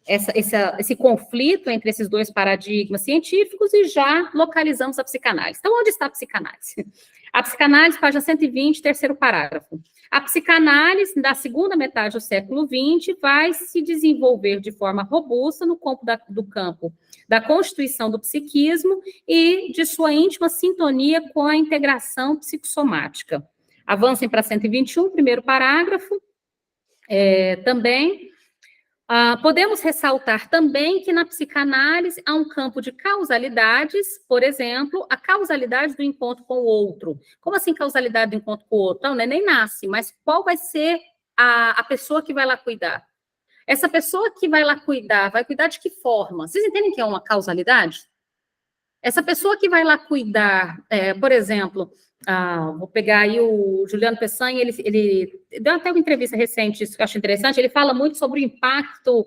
esse conflito entre esses dois paradigmas científicos e já localizamos a psicanálise. Então, onde está a psicanálise? A psicanálise, página 120, terceiro parágrafo. A psicanálise, da segunda metade do século XX, vai se desenvolver de forma robusta no campo da constituição do psiquismo e de sua íntima sintonia com a integração psicossomática. Avancem para 121, primeiro parágrafo. Também, podemos ressaltar também que na psicanálise há um campo de causalidades, por exemplo, a causalidade do encontro com o outro. Como assim causalidade do encontro com o outro? Não, o neném nasce, mas qual vai ser a pessoa que vai lá cuidar? Essa pessoa que vai lá cuidar, vai cuidar de que forma? Vocês entendem que é uma causalidade? Essa pessoa que vai lá cuidar, por exemplo, vou pegar aí o Juliano Peçanha, ele deu até uma entrevista recente, isso que eu acho interessante, ele fala muito sobre o impacto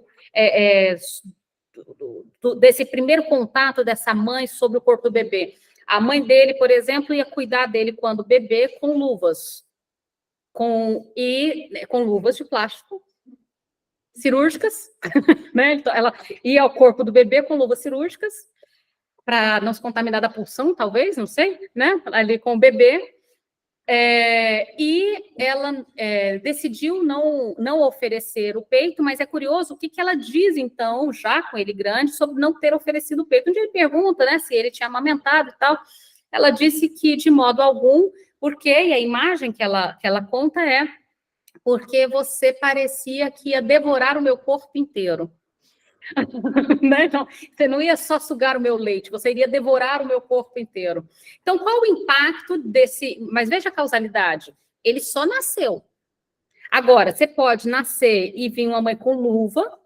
desse primeiro contato dessa mãe sobre o corpo do bebê. A mãe dele, por exemplo, ia cuidar dele quando bebê com luvas, com luvas de plástico cirúrgicas, né? Então, ela ia ao corpo do bebê com luvas cirúrgicas, para não se contaminar da pulsão, talvez, não sei, né? Ali com o bebê. E ela decidiu não oferecer o peito, mas é curioso o que ela diz, então, já com ele grande, sobre não ter oferecido o peito. Um dia ele pergunta, né, se ele tinha amamentado e tal. Ela disse que, de modo algum, porque, e a imagem que ela conta porque você parecia que ia devorar o meu corpo inteiro. Né? Então, você não ia só sugar o meu leite, você iria devorar o meu corpo inteiro. Então, qual o impacto desse... Mas veja a causalidade. Ele só nasceu. Agora, você pode nascer e vir uma mãe com luva,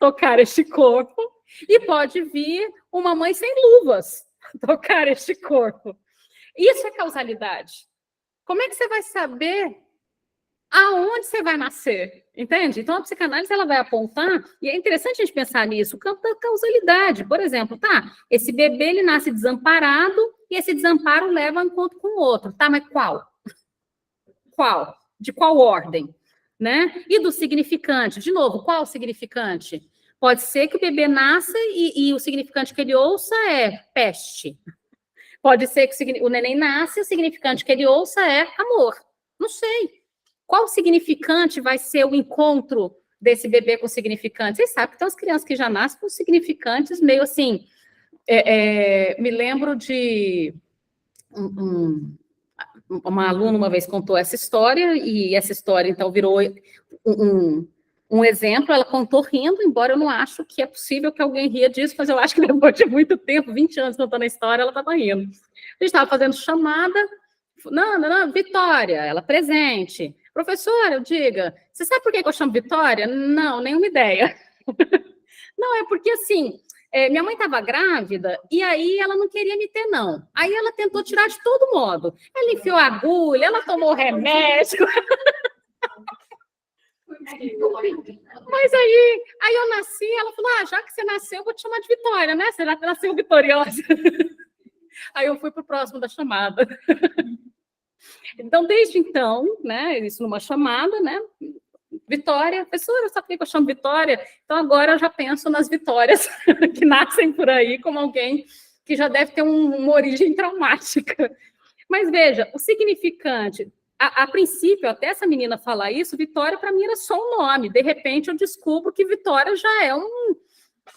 tocar este corpo, E pode vir uma mãe sem luvas tocar este corpo. Isso é causalidade. Como é que você vai saber aonde você vai nascer? Entende? Então, a psicanálise ela vai apontar, e é interessante a gente pensar nisso, o campo da causalidade. Por exemplo, esse bebê ele nasce desamparado e esse desamparo leva a um encontro com o outro. Mas qual? Qual? De qual ordem? Né? E do significante. De novo, qual o significante? Pode ser que o bebê nasça e o significante que ele ouça é peste. Pode ser que o neném nasce e o significante que ele ouça é amor. Não sei. Qual significante vai ser o encontro desse bebê com o significante? Vocês sabem que tem umas crianças que já nascem com significantes meio assim... me lembro de... uma aluna uma vez contou essa história, e essa história, então, virou um exemplo. Ela contou rindo, embora eu não acho que é possível que alguém ria disso, mas eu acho que depois de muito tempo, 20 anos contando a história, ela estava rindo. A gente estava fazendo chamada, não, Vitória, ela presente. Professora, diga, você sabe por que eu chamo Vitória? Não, nenhuma ideia. Não, é porque, assim, minha mãe estava grávida e aí ela não queria me ter, não. Aí ela tentou tirar de todo modo. Ela enfiou a agulha, ela tomou remédio. Mas aí eu nasci, ela falou, já que você nasceu, eu vou te chamar de Vitória, né? Você nasceu vitoriosa. Aí eu fui para o próximo da chamada. Então, desde então, né, isso numa chamada, né, Vitória, professora, sabe por que eu chamo Vitória? Então, agora eu já penso nas Vitórias que nascem por aí, como alguém que já deve ter uma origem traumática. Mas veja, o significante, a princípio, até essa menina falar isso, Vitória para mim era só um nome. De repente, eu descubro que Vitória já é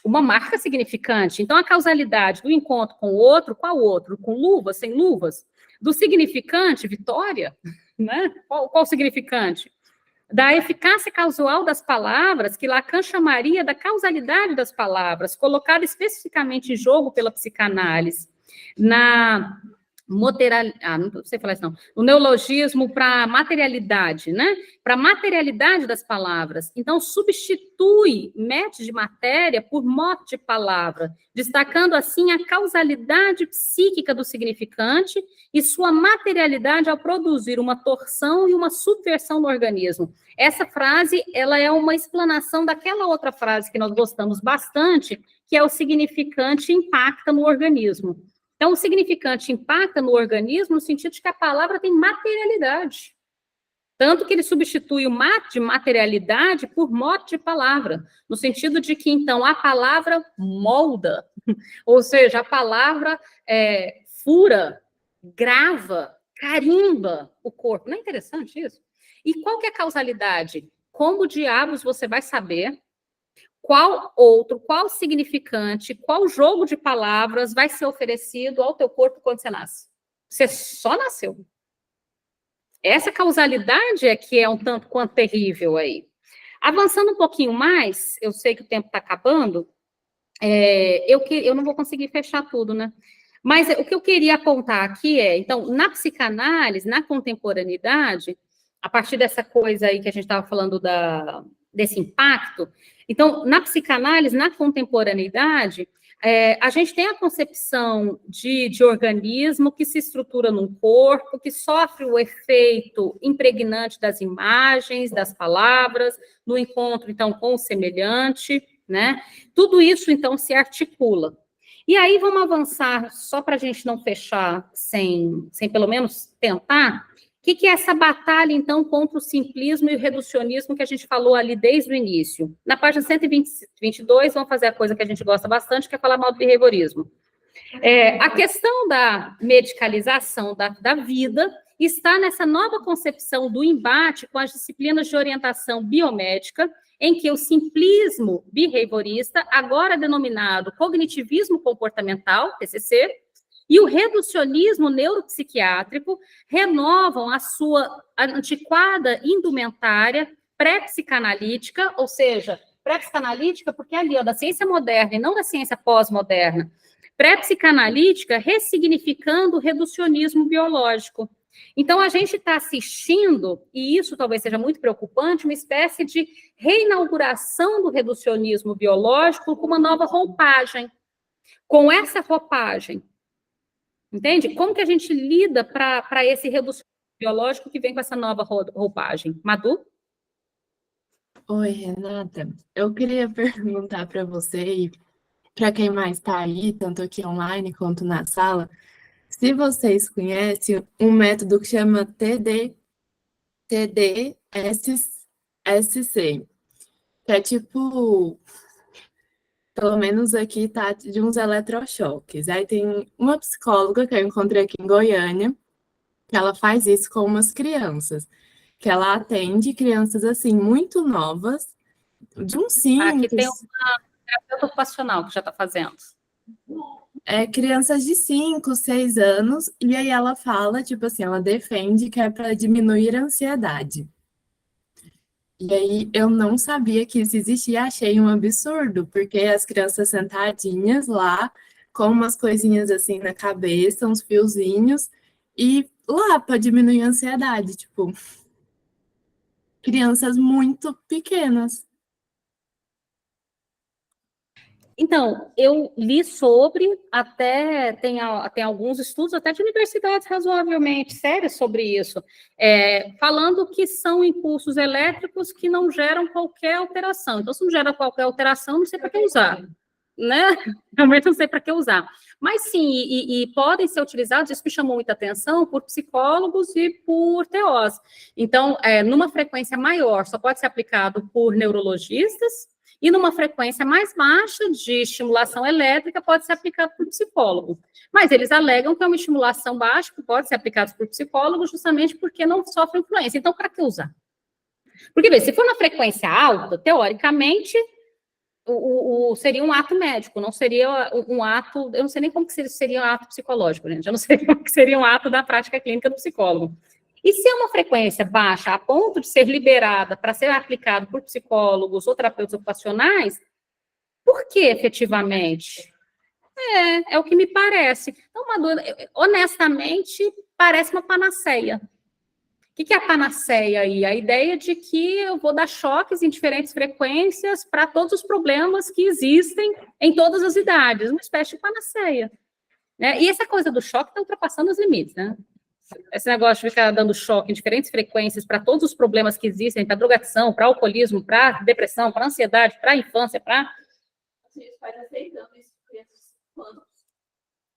uma marca significante. Então, a causalidade do encontro com o outro, qual outro? Com luvas, sem luvas? Do significante, Vitória, né? Qual o significante? Da eficácia causal das palavras, que Lacan chamaria da causalidade das palavras, colocada especificamente em jogo pela psicanálise, não sei falar isso não, no neologismo para materialidade, né? Para materialidade das palavras. Então, substitui mete de matéria por mote de palavra, destacando assim a causalidade psíquica do significante e sua materialidade ao produzir uma torção e uma subversão no organismo. Essa frase, ela é uma explanação daquela outra frase que nós gostamos bastante, que é o significante impacta no organismo. Então, o significante impacta no organismo no sentido de que a palavra tem materialidade. Tanto que ele substitui o mate de materialidade por mote de palavra, no sentido de que, então, a palavra molda, ou seja, a palavra fura, grava, carimba o corpo. Não é interessante isso? E qual que é a causalidade? Como diabos você vai saber qual significante, qual jogo de palavras vai ser oferecido ao teu corpo quando você nasce? Você só nasceu. Essa causalidade é que é um tanto quanto terrível aí. Avançando um pouquinho mais, eu sei que o tempo está acabando, eu não vou conseguir fechar tudo, né? Mas o que eu queria apontar aqui então, na psicanálise, na contemporaneidade, a partir dessa coisa aí que a gente estava falando desse impacto, então, na psicanálise, na contemporaneidade, a gente tem a concepção de organismo que se estrutura num corpo, que sofre o efeito impregnante das imagens, das palavras, no encontro, então, com o semelhante, né? Tudo isso, então, se articula. E aí, vamos avançar, só para a gente não fechar sem pelo menos tentar. O que é essa batalha, então, contra o simplismo e o reducionismo que a gente falou ali desde o início? Na página 122, vamos fazer a coisa que a gente gosta bastante, que é falar mal do behaviorismo. A questão da medicalização da vida está nessa nova concepção do embate com as disciplinas de orientação biomédica, em que o simplismo behaviorista, agora denominado cognitivismo comportamental, TCC, e o reducionismo neuropsiquiátrico renovam a sua antiquada indumentária pré-psicanalítica, ou seja, pré-psicanalítica porque é ali, da ciência moderna e não da ciência pós-moderna, pré-psicanalítica ressignificando o reducionismo biológico. Então, a gente está assistindo, e isso talvez seja muito preocupante, uma espécie de reinauguração do reducionismo biológico com uma nova roupagem. Com essa roupagem, entende? Como que a gente lida para esse reducionismo biológico que vem com essa nova roupagem? Madu? Oi, Renata. Eu queria perguntar para você e para quem mais está aí, tanto aqui online quanto na sala, se vocês conhecem um método que chama TDSC, que é tipo, pelo menos aqui tá de uns eletrochoques. Aí tem uma psicóloga que eu encontrei aqui em Goiânia, que ela faz isso com umas crianças, que ela atende crianças assim muito novas, de uns 5. Aqui tem uma terapeuta ocupacional que já está fazendo. Crianças de 5, 6 anos, e aí ela fala, tipo assim, ela defende que é para diminuir a ansiedade. E aí eu não sabia que isso existia, achei um absurdo, porque as crianças sentadinhas lá, com umas coisinhas assim na cabeça, uns fiozinhos, e lá para diminuir a ansiedade, tipo, crianças muito pequenas. Então, eu li sobre, até tem alguns estudos, até de universidades razoavelmente sérias sobre isso, falando que são impulsos elétricos que não geram qualquer alteração. Então, se não gera qualquer alteração, não sei para que usar, né? Realmente não sei para que usar. Mas sim, e podem ser utilizados, isso me chamou muita atenção, por psicólogos e por TOs. Então, numa frequência maior, só pode ser aplicado por neurologistas, e numa frequência mais baixa de estimulação elétrica pode ser aplicado por psicólogo. Mas eles alegam que é uma estimulação baixa que pode ser aplicada por psicólogo justamente porque não sofre influência. Então, para que usar? Porque, se for na frequência alta, teoricamente, seria um ato médico, não seria um ato, eu não sei nem como que seria um ato psicológico, gente, eu não sei como que seria um ato da prática clínica do psicólogo. E se é uma frequência baixa, a ponto de ser liberada para ser aplicado por psicólogos ou terapeutas ocupacionais, por que efetivamente? É o que me parece. Então, honestamente, parece uma panaceia. O que é a panaceia aí? A ideia de que eu vou dar choques em diferentes frequências para todos os problemas que existem em todas as idades, uma espécie de panaceia. Né? E essa coisa do choque está ultrapassando os limites, né? Esse negócio de ficar dando choque em diferentes frequências para todos os problemas que existem, para drogadição, para alcoolismo, para depressão, para ansiedade, para infância, para...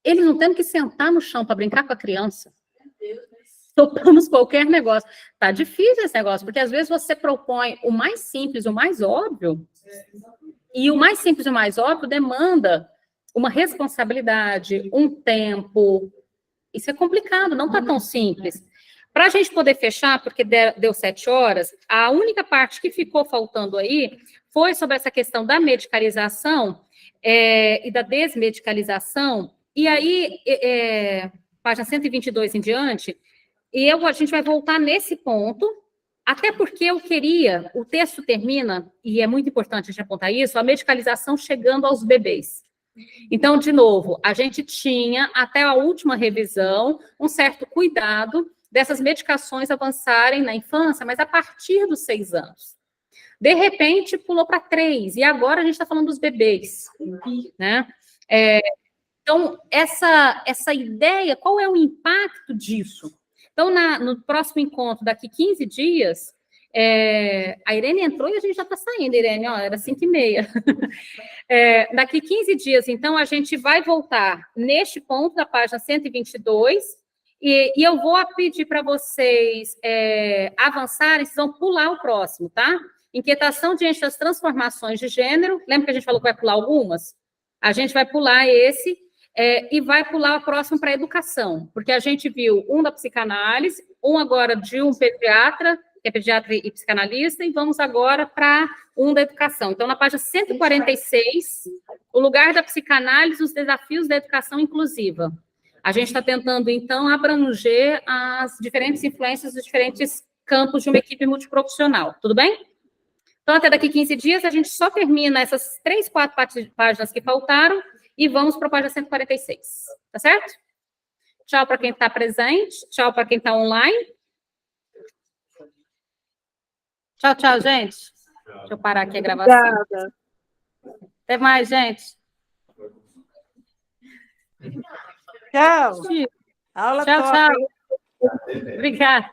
Eles não têm que sentar no chão para brincar com a criança. Topamos qualquer negócio. Tá difícil esse negócio, porque às vezes você propõe o mais simples, o mais óbvio, e o mais simples e o mais óbvio demanda uma responsabilidade, um tempo. Isso é complicado, não está tão simples. Para a gente poder fechar, porque deu 7 horas, a única parte que ficou faltando aí foi sobre essa questão da medicalização e da desmedicalização. E aí, página 122 em diante, a gente vai voltar nesse ponto, até porque o texto termina, e é muito importante a gente apontar isso, a medicalização chegando aos bebês. Então, de novo, a gente tinha, até a última revisão, um certo cuidado dessas medicações avançarem na infância, mas a partir dos 6 anos. De repente, pulou para 3, e agora a gente está falando dos bebês. Né? Então, essa ideia, qual é o impacto disso? Então, no próximo encontro, daqui 15 dias, a Irene entrou e a gente já está saindo, Irene, era 5h30. Daqui 15 dias, então, a gente vai voltar neste ponto da página 122, e eu vou pedir para vocês avançarem, vocês vão pular o próximo, tá? Inquietação diante das transformações de gênero. Lembra que a gente falou que vai pular algumas? A gente vai pular esse e vai pular o próximo para a educação, porque a gente viu um da psicanálise, um agora de um pediatra, que é pediatra e psicanalista, e vamos agora para um da educação. Então, na página 146, o lugar da psicanálise, os desafios da educação inclusiva. A gente está tentando, então, abranger as diferentes influências dos diferentes campos de uma equipe multiprofissional. Tudo bem? Então, até daqui 15 dias, a gente só termina essas 3, 4 páginas que faltaram e vamos para a página 146. Tá certo? Tchau para quem está presente. Tchau para quem está online. Tchau, tchau, gente. Deixa eu parar aqui a gravação. Obrigada. Até mais, gente. Tchau. Aula Tchau, top, tchau. hein? Obrigada.